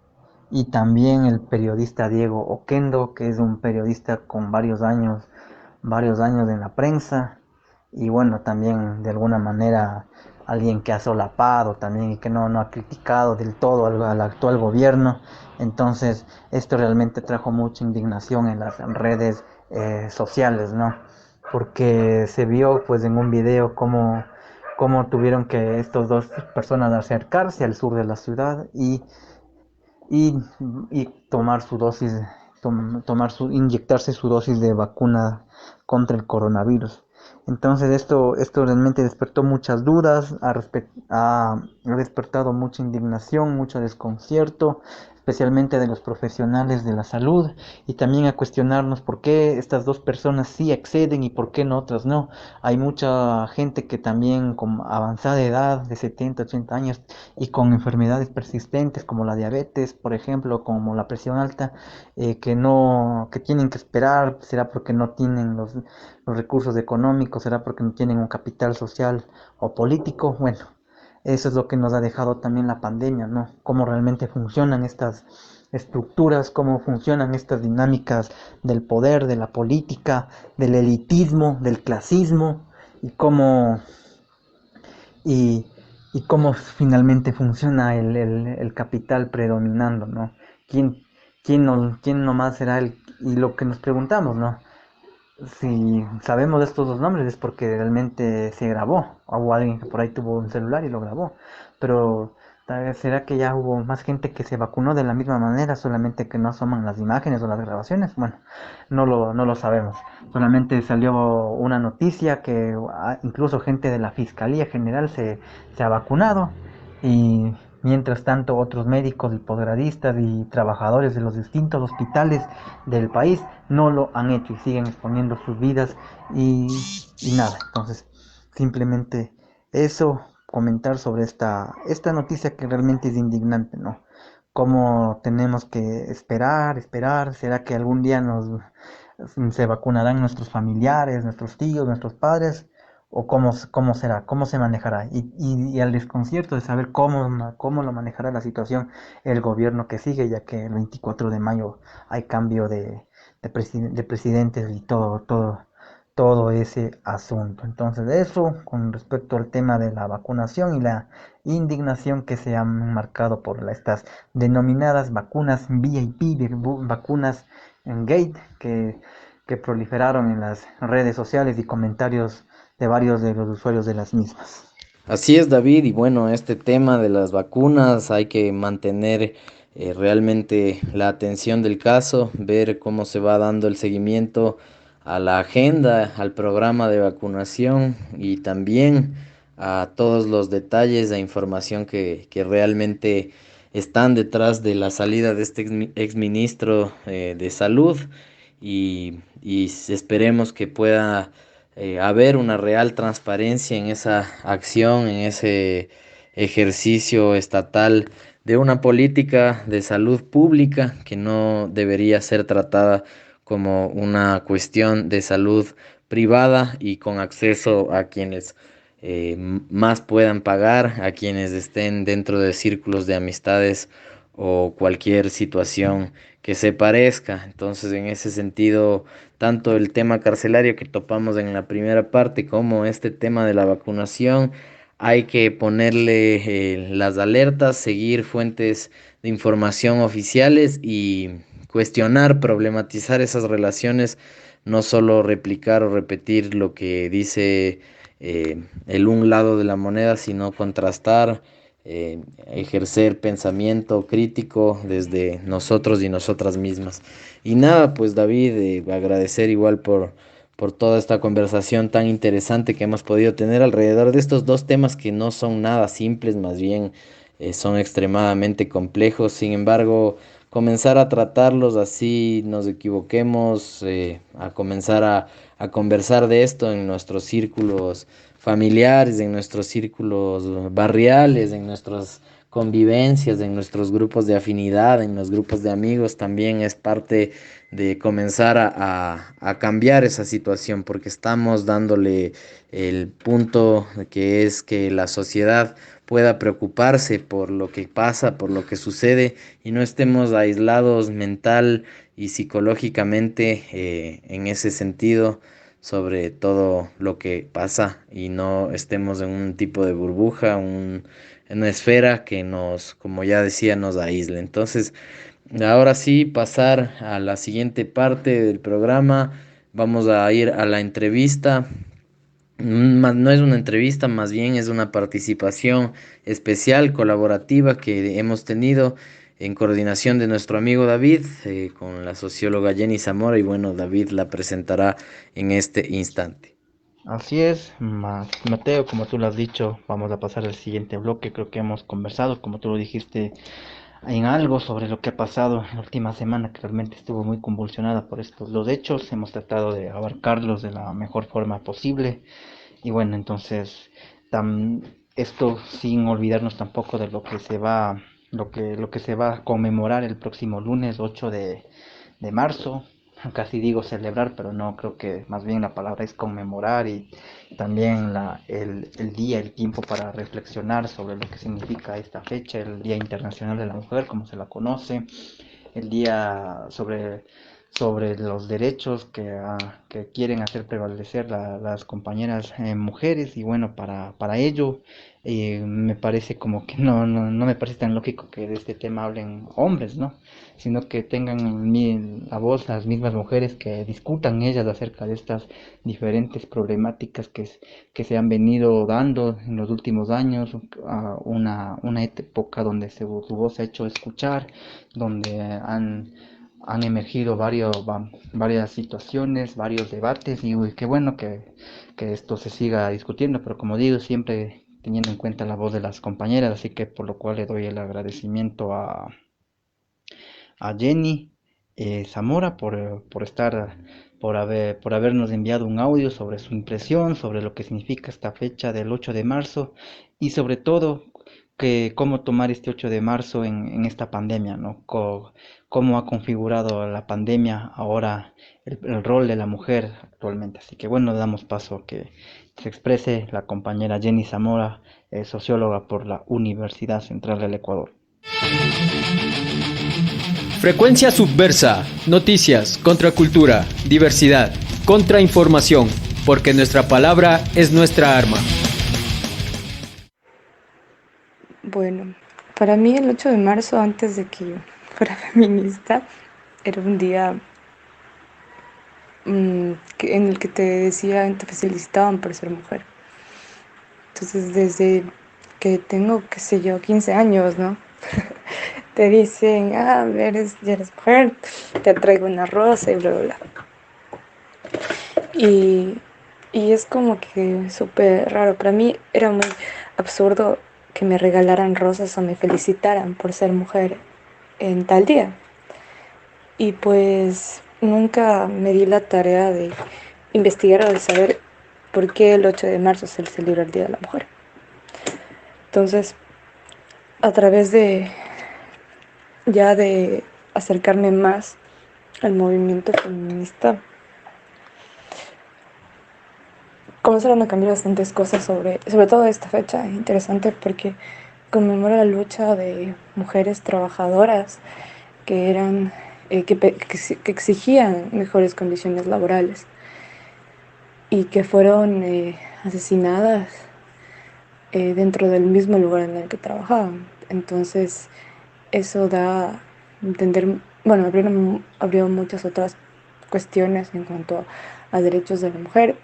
Speaker 8: y también el periodista Diego Oquendo, que es un periodista con varios años en la prensa, y bueno, también de alguna manera alguien que ha solapado también y que no ha criticado del todo al actual gobierno. Entonces esto realmente trajo mucha indignación en las redes sociales, ¿no? Porque se vio pues en un video cómo tuvieron que estos dos personas acercarse al sur de la ciudad y, y tomar su dosis, inyectarse su dosis de vacuna contra el coronavirus. Entonces esto realmente despertó muchas dudas, ha despertado mucha indignación, mucho desconcierto, especialmente de los profesionales de la salud, y también a cuestionarnos por qué estas dos personas sí acceden y por qué no otras no. Hay mucha gente que también con avanzada edad, de 70, 80 años, y con enfermedades persistentes como la diabetes, por ejemplo, como la presión alta, que tienen que esperar. Será porque no tienen los recursos económicos, será porque no tienen un capital social o político. Bueno, eso es lo que nos ha dejado también la pandemia, ¿no? Cómo realmente funcionan estas estructuras, cómo funcionan estas dinámicas del poder, de la política, del elitismo, del clasismo, y y, y cómo finalmente funciona el capital predominando, ¿no? ¿Quién nomás será y lo que nos preguntamos, ¿no? Si sabemos de estos dos nombres es porque realmente se grabó, o hubo alguien que por ahí tuvo un celular y lo grabó, pero tal vez será que ya hubo más gente que se vacunó de la misma manera, solamente que no asoman las imágenes o las grabaciones. Bueno, no lo sabemos, solamente salió una noticia que incluso gente de la Fiscalía General se ha vacunado, y mientras tanto otros médicos y posgradistas y trabajadores de los distintos hospitales del país no lo han hecho y siguen exponiendo sus vidas y nada. Entonces, simplemente eso, comentar sobre esta noticia que realmente es indignante, ¿no? Cómo tenemos que esperar, ¿será que algún día se vacunarán nuestros familiares, nuestros tíos, nuestros padres? ¿O cómo será? ¿Cómo se manejará? Y al desconcierto de saber cómo lo manejará la situación el gobierno que sigue, ya que el 24 de mayo hay cambio de presidentes y todo ese asunto. Entonces, eso con respecto al tema de la vacunación y la indignación que se han marcado por estas denominadas vacunas VIP, vacunas en Gate, que proliferaron en las redes sociales y comentarios de varios de los usuarios de las mismas.
Speaker 4: Así es, David, y bueno, este tema de las vacunas hay que mantener realmente la atención del caso, ver cómo se va dando el seguimiento a la agenda, al programa de vacunación y también a todos los detalles e información que realmente están detrás de la salida de este exministro de Salud, y esperemos que pueda haber una real transparencia en esa acción, en ese ejercicio estatal de una política de salud pública que no debería ser tratada como una cuestión de salud privada y con acceso a quienes más puedan pagar, a quienes estén dentro de círculos de amistades
Speaker 10: o cualquier situación que se parezca. Entonces, en ese sentido, tanto el tema carcelario que topamos en la primera parte como este tema de la vacunación, hay que ponerle las alertas, seguir fuentes de información oficiales y cuestionar, problematizar esas relaciones, no solo replicar o repetir lo que dice el un lado de la moneda, sino contrastar, ejercer pensamiento crítico desde nosotros y nosotras mismas. Y nada, pues David, agradecer igual por toda esta conversación tan interesante que hemos podido tener alrededor de estos dos temas que no son nada simples, más bien son extremadamente complejos. Sin embargo, comenzar a tratarlos así, nos equivoquemos, a comenzar a conversar de esto en nuestros círculos familiares, en nuestros círculos barriales, en nuestras convivencias, en nuestros grupos de afinidad, en los grupos de amigos, también es parte de comenzar a cambiar esa situación, porque estamos dándole el punto que es que la sociedad pueda preocuparse por lo que pasa, por lo que sucede, y no estemos aislados mental y psicológicamente en ese sentido sobre todo lo que pasa, y no estemos en un tipo de burbuja, en una esfera que nos, como ya decía, nos aísle. Entonces, ahora sí, pasar a la siguiente parte del programa. Vamos a ir a la entrevista. No es una entrevista, más bien es una participación especial, colaborativa que hemos tenido en coordinación de nuestro amigo David, con la socióloga Jenny Zamora, y bueno, David la presentará en este instante.
Speaker 8: Así es, Mateo, como tú lo has dicho, vamos a pasar al siguiente bloque. Creo que hemos conversado, como tú lo dijiste, en algo sobre lo que ha pasado en la última semana, que realmente estuvo muy convulsionada por estos dos hechos. Hemos tratado de abarcarlos de la mejor forma posible. Y bueno, entonces, esto sin olvidarnos tampoco de lo que se va, lo que se va a conmemorar el próximo lunes 8 de marzo. Casi digo celebrar, pero no, creo que más bien la palabra es conmemorar, y también el día, el tiempo para reflexionar sobre lo que significa esta fecha, el Día Internacional de la Mujer, como se la conoce, el día sobre los derechos que quieren hacer prevalecer las compañeras mujeres. Y bueno, para ello me parece como que no me parece tan lógico que de este tema hablen hombres, ¿no? Sino que tengan la voz las mismas mujeres, que discutan ellas acerca de estas diferentes problemáticas que se han venido dando en los últimos años, a una época donde su voz se ha hecho escuchar, donde han emergido varias situaciones, varios debates, y qué bueno que esto se siga discutiendo, pero como digo, siempre teniendo en cuenta la voz de las compañeras, así que por lo cual le doy el agradecimiento a Jenny Zamora por habernos enviado un audio sobre su impresión, sobre lo que significa esta fecha del 8 de marzo, y sobre todo que cómo tomar este 8 de marzo en esta pandemia, ¿no? Cómo ha configurado la pandemia ahora el rol de la mujer actualmente. Así que bueno, damos paso a que se exprese la compañera Jenny Zamora, socióloga por la Universidad Central del Ecuador.
Speaker 3: Frecuencia Subversa, noticias, contracultura, diversidad, contrainformación, porque nuestra palabra es nuestra arma.
Speaker 11: Bueno, para mí el 8 de marzo, antes de que yo fuera feminista, era un día en el que te felicitaban por ser mujer. Entonces, desde que tengo, qué sé yo, 15 años, ¿no? Te dicen, ya eres mujer, te traigo una rosa y bla, bla, bla. Y es como que súper raro. Para mí era muy absurdo que me regalaran rosas o me felicitaran por ser mujer en tal día. Y pues nunca me di la tarea de investigar o de saber por qué el 8 de marzo se celebra el Día de la Mujer. Entonces, a través de acercarme más al movimiento feminista, comenzaron a cambiar bastantes cosas sobre todo esta fecha. Interesante porque conmemora la lucha de mujeres trabajadoras que eran que exigían mejores condiciones laborales y que fueron asesinadas dentro del mismo lugar en el que trabajaban. Entonces, eso da a entender, bueno, abrió muchas otras cuestiones en cuanto a derechos de la mujer,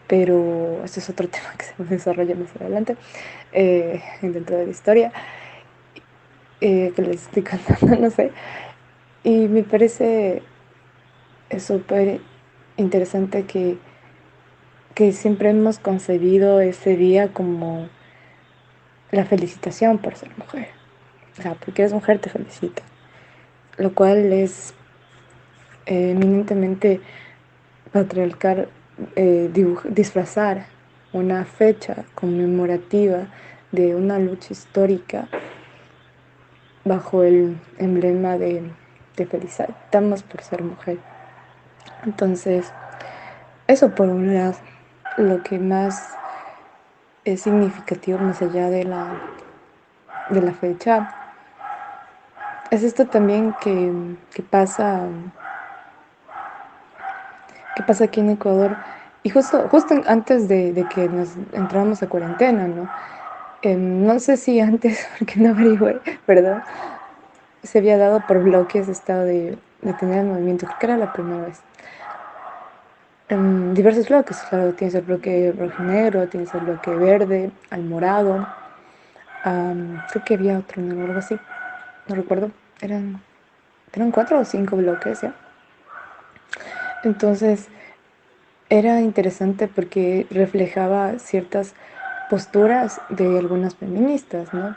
Speaker 11: pero este es otro tema que se desarrolla más adelante dentro de la historia, que les estoy contando, no sé. Y me parece súper interesante que siempre hemos concebido ese día como la felicitación por ser mujer. O sea, porque eres mujer te felicita. Lo cual es eminentemente patriarcal, disfrazar una fecha conmemorativa de una lucha histórica bajo el emblema de te felicitamos por ser mujer. Entonces, eso por un lado, lo que más es significativo más allá de la fecha es esto también que pasa aquí en Ecuador y justo antes de que nos entramos a cuarentena, ¿no? No sé si antes, porque no averigüé, perdón, se había dado por bloques estado de tener el movimiento, creo que era la primera vez. Diversos bloques, claro, tienes el bloque rojinegro, tienes el bloque verde, al morado, creo que había otro, ¿no? Algo así, no recuerdo, eran 4 o 5 bloques, ¿ya? Entonces, era interesante porque reflejaba ciertas posturas de algunas feministas, ¿no?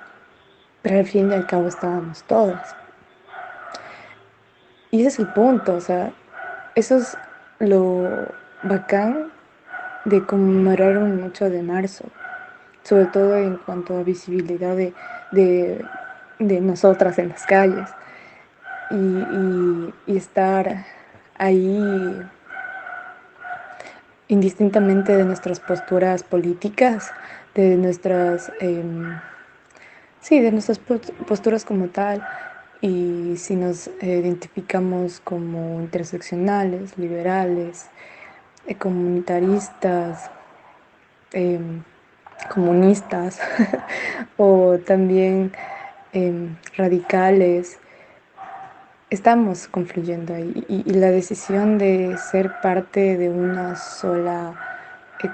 Speaker 11: Pero al fin y al cabo estábamos todas. Y ese es el punto, o sea, eso es lo bacán de conmemorar un 8 de marzo, sobre todo en cuanto a visibilidad de nosotras en las calles y estar ahí indistintamente de nuestras posturas políticas, de nuestras, de nuestras posturas como tal, y si nos identificamos como interseccionales, liberales, comunitaristas, comunistas o también radicales, estamos confluyendo ahí y la decisión de ser parte de una sola,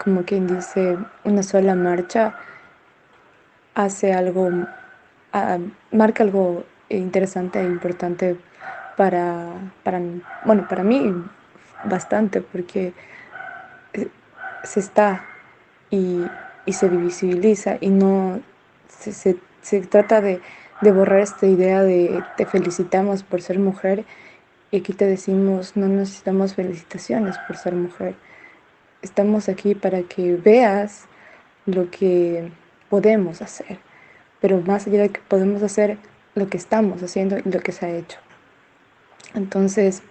Speaker 11: como quien dice, una sola marcha, hace algo, marca algo interesante e importante para mí bastante, porque se está y se visibiliza y no se trata de borrar esta idea de te felicitamos por ser mujer y aquí te decimos no necesitamos felicitaciones por ser mujer. Estamos aquí para que veas lo que podemos hacer, pero más allá de que podemos hacer, lo que estamos haciendo y lo que se ha hecho. Entonces,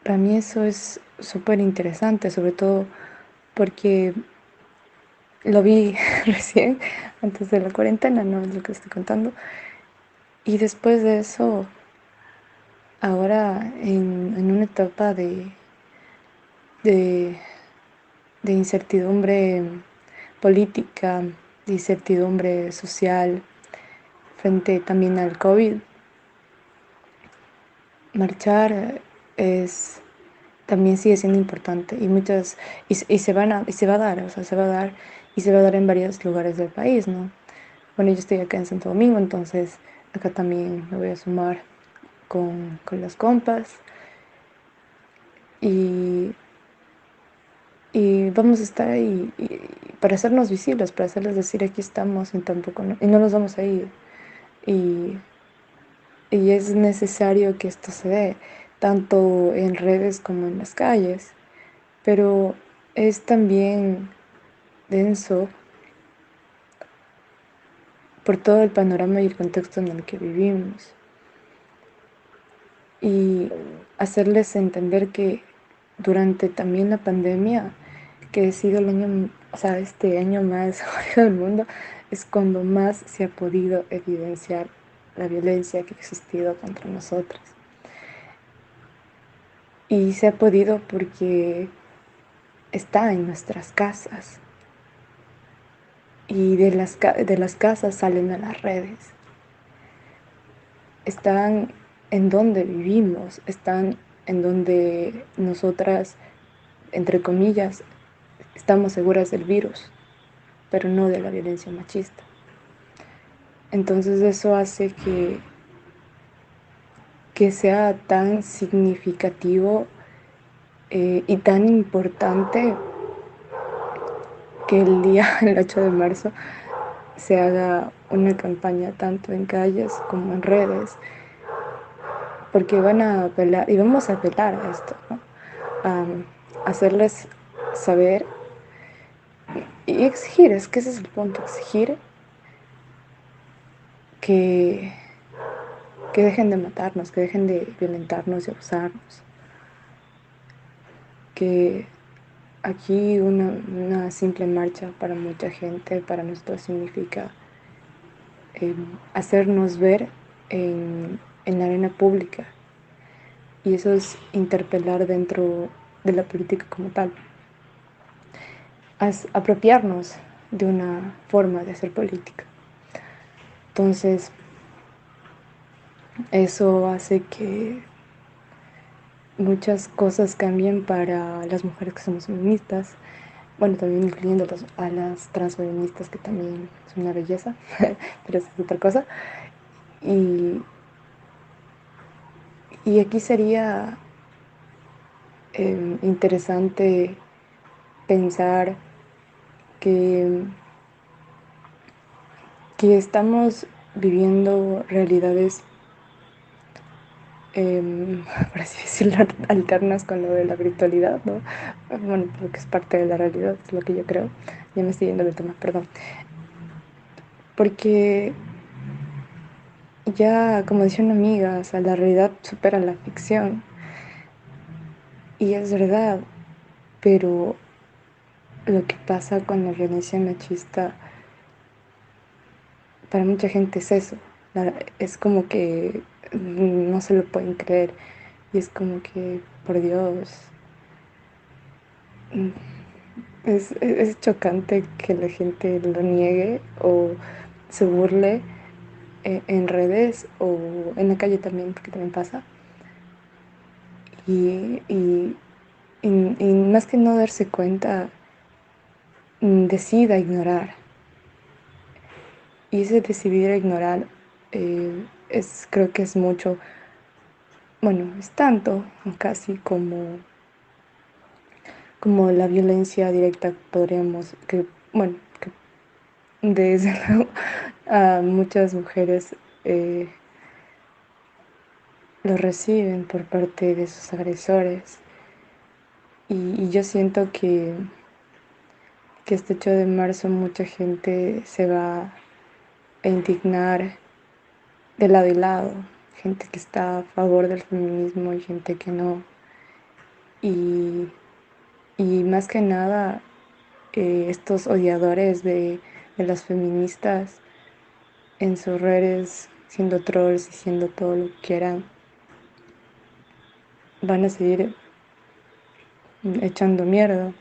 Speaker 11: para mí eso es súper interesante, sobre todo porque lo vi recién, antes de la cuarentena, no es lo que estoy contando. Y después de eso, ahora en una etapa de incertidumbre política, de incertidumbre social, frente también al COVID, marchar también sigue siendo importante y se va a dar, o sea, se va a dar y se va a dar en varios lugares del país, ¿no? Bueno, yo estoy acá en Santo Domingo, entonces acá también me voy a sumar con las compas y vamos a estar ahí para hacernos visibles, para hacerles decir aquí estamos y no nos vamos a ir y es necesario que esto se dé tanto en redes como en las calles, pero es también denso por todo el panorama y el contexto en el que vivimos y hacerles entender que durante también la pandemia, que ha sido el año, o sea, este año más jodido del mundo, es cuando más se ha podido evidenciar la violencia que ha existido contra nosotras. Y se ha podido porque está en nuestras casas. Y de las casas salen a las redes. Están en donde vivimos, están en donde nosotras, entre comillas, estamos seguras del virus, pero no de la violencia machista. Entonces eso hace que sea tan significativo y tan importante que el día, el 8 de marzo, se haga una campaña tanto en calles como en redes, porque van a apelar, y vamos a apelar a esto, ¿no? A hacerles saber y exigir, es que ese es el punto, exigir que dejen de matarnos, que dejen de violentarnos y abusarnos. Que aquí una simple marcha para mucha gente, para nosotros significa hacernos ver en la arena pública. Y eso es interpelar dentro de la política como tal. Apropiarnos de una forma de hacer política. Entonces, eso hace que muchas cosas cambien para las mujeres que somos feministas, bueno, también incluyendo a las transfeministas, que también es una belleza, pero eso es otra cosa. Y aquí sería interesante pensar que estamos viviendo realidades, por así decirlo, alternas con lo de la virtualidad, ¿no? Bueno, lo que es parte de la realidad, es lo que yo creo. Ya me estoy yendo del tema, perdón. Porque ya, como decía una amiga, o sea, la realidad supera la ficción. Y es verdad, pero lo que pasa con la violencia machista, para mucha gente es eso. Es como que no se lo pueden creer. Y es como que, por Dios, es chocante que la gente lo niegue o se burle en redes o en la calle también, porque también pasa. Y más que no darse cuenta, decida ignorar. Y ese decidir ignorar creo que es mucho, bueno, es tanto casi como la violencia directa, podríamos, que desde luego a muchas mujeres lo reciben por parte de sus agresores. Y yo siento que este 8 de marzo mucha gente se va a indignar de lado y lado, gente que está a favor del feminismo y gente que no. Y más que nada, estos odiadores de las feministas en sus redes, siendo trolls y siendo todo lo que quieran, van a seguir echando mierda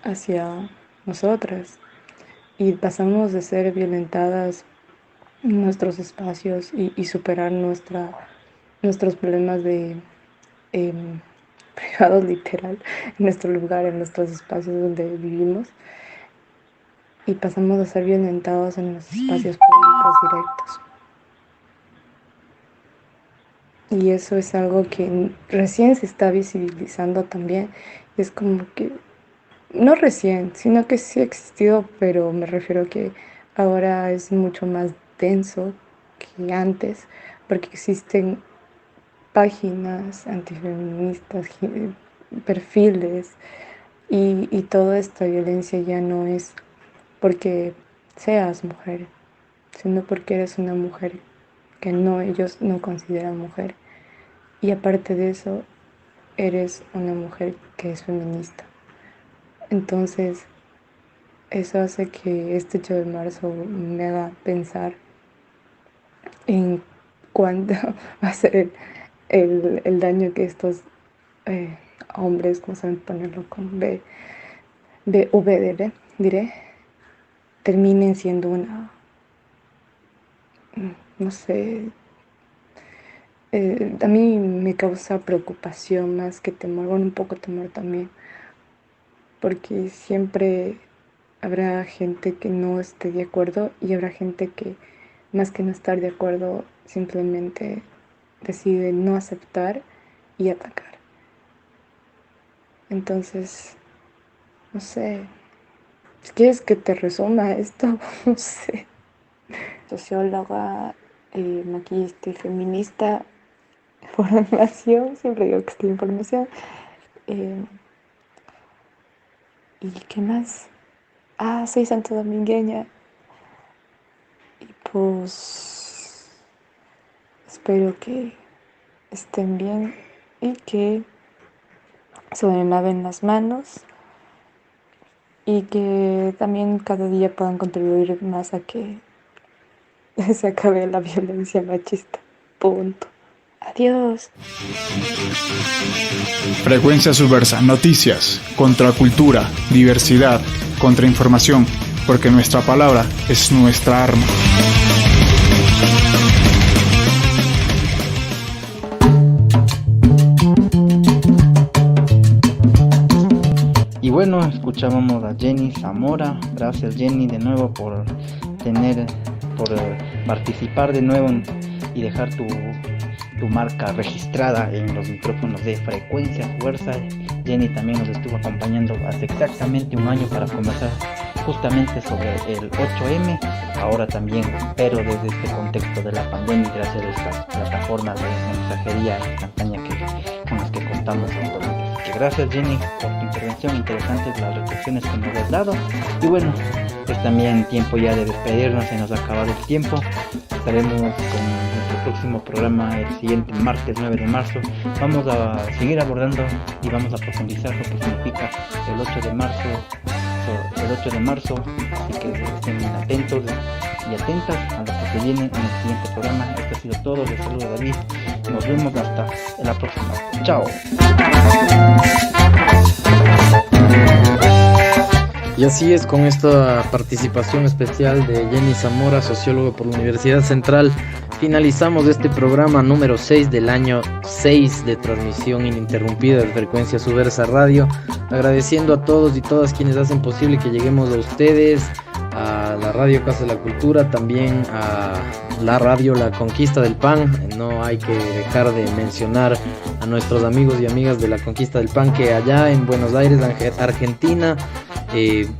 Speaker 11: hacia nosotras. Y pasamos de ser violentadas en nuestros espacios y superar nuestros problemas de privados, literal, en nuestro lugar, en nuestros espacios donde vivimos, y pasamos a ser violentados en los espacios públicos directos. Y eso es algo que recién se está visibilizando también. Es como que, no recién, sino que sí ha existido, pero me refiero que ahora es mucho más denso que antes, porque existen páginas antifeministas, perfiles, y toda esta violencia ya no es porque seas mujer, sino porque eres una mujer que ellos no consideran mujer. Y aparte de eso, eres una mujer que es feminista. Entonces, eso hace que este 8 de marzo me haga pensar en cuánto va a ser el daño que estos hombres, como saben ponerlo con diré, terminen siendo una, no sé, a mí me causa preocupación más que temor, bueno, un poco temor también, porque siempre habrá gente que no esté de acuerdo y habrá gente que, más que no estar de acuerdo, simplemente decide no aceptar y atacar. Entonces, no sé, si quieres que te resuma esto, no sé. Socióloga, maquillista y feminista, formación, siempre digo que estoy en formación. ¿Y qué más? Soy santodomingueña. Y pues espero que estén bien y que se laven las manos y que también cada día puedan contribuir más a que se acabe la violencia machista. Punto. Adiós.
Speaker 9: Frecuencia Subversa, noticias, contracultura, diversidad, contrainformación, porque nuestra palabra es nuestra arma.
Speaker 8: Y bueno, escuchábamos a Jenny Zamora. Gracias, Jenny, de nuevo por participar de nuevo y dejar tu marca registrada en los micrófonos de Frecuencia Subversa. Jenny también nos estuvo acompañando hace exactamente un año para conversar justamente sobre el 8M, ahora también, pero desde este contexto de la pandemia, gracias a estas plataformas de mensajería instantánea con las que contamos actualmente. Así que gracias, Jenny, por tu intervención, interesantes las reflexiones que nos has dado. Y bueno, es también tiempo ya de despedirnos, se nos ha acabado el tiempo. Estaremos con nuestro próximo programa el siguiente martes 9 de marzo. Vamos a seguir abordando y vamos a profundizar lo que significa el 8 de marzo, así que estén atentos y atentas a lo que se viene en el siguiente programa. Esto ha sido todo, les saludo David, nos vemos hasta la próxima, chao.
Speaker 4: Y así es, con esta participación especial de Jenny Zamora, socióloga por la Universidad Central, finalizamos este programa número 6 del año 6 de transmisión ininterrumpida de Frecuencia Subversa Radio, agradeciendo a todos y todas quienes hacen posible que lleguemos a ustedes, a la Radio Casa de la Cultura, también a la radio La Conquista del Pan. No hay que dejar de mencionar a nuestros amigos y amigas de La Conquista del Pan que allá en Buenos Aires, Argentina,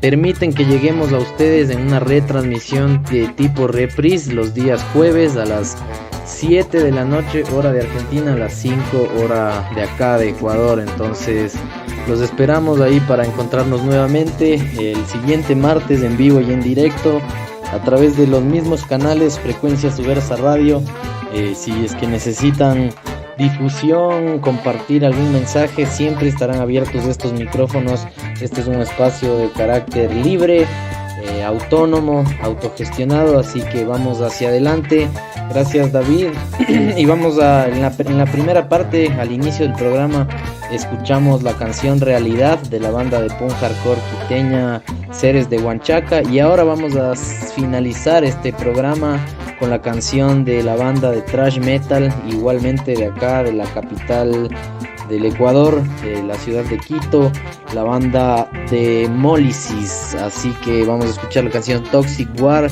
Speaker 4: permiten que lleguemos a ustedes en una retransmisión de tipo reprise los días jueves a las 7 de la noche, hora de Argentina, a las 5 hora de acá de Ecuador. Entonces los esperamos ahí para encontrarnos nuevamente el siguiente martes en vivo y en directo a través de los mismos canales Frecuencia Subversa Radio. Si es que necesitan difusión, compartir algún mensaje, siempre estarán abiertos estos micrófonos. Este es un espacio de carácter libre, autónomo, autogestionado, así que vamos hacia adelante. Gracias, David. Y vamos en la primera parte, al inicio del programa, escuchamos la canción Realidad de la banda de punk hardcore quiteña Seres de Huanchaca, y ahora vamos a finalizar este programa con la canción de la banda de thrash metal, igualmente de acá, de la capital del Ecuador, de la ciudad de Quito, la banda Demolisis. Así que vamos a escuchar la canción Toxic War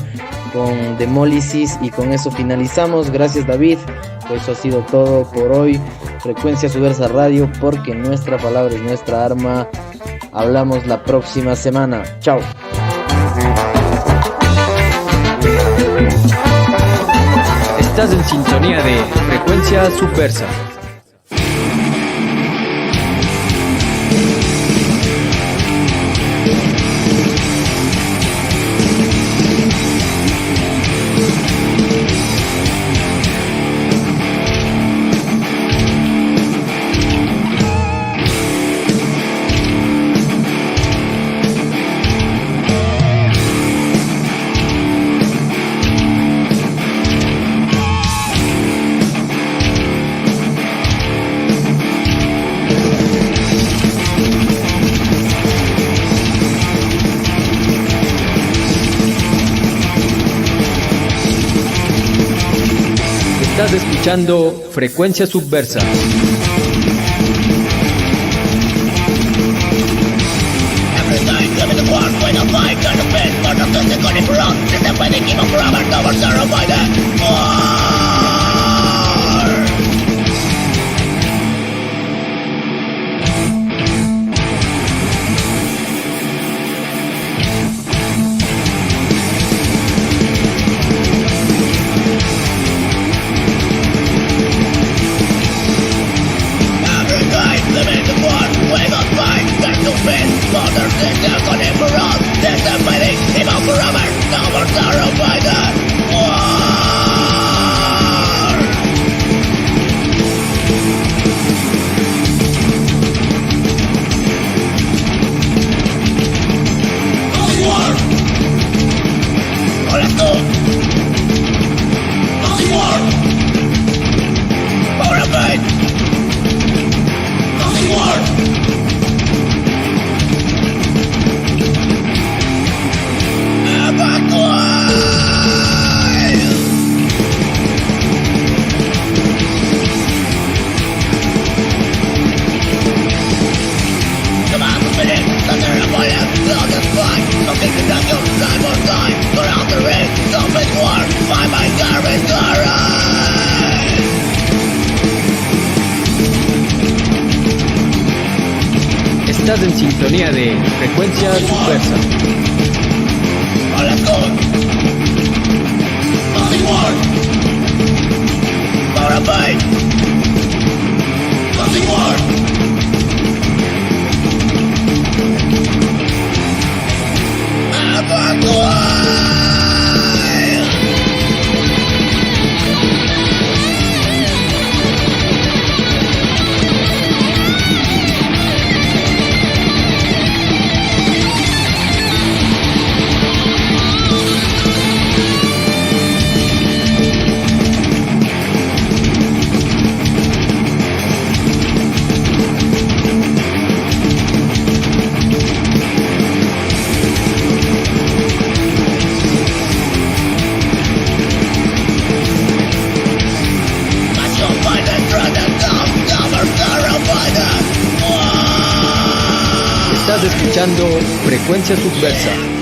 Speaker 4: con Demolisis y con eso finalizamos. Gracias, David. Eso ha sido todo por hoy. Frecuencia Subversa Radio, porque nuestra palabra es nuestra arma. Hablamos la próxima semana. Chao.
Speaker 3: Estás en sintonía de Frecuencia Subversa. Estás escuchando Frecuencia Subversa. Estás en sintonía de Frecuencia Subversa. Estás escuchando Frecuencia Subversa.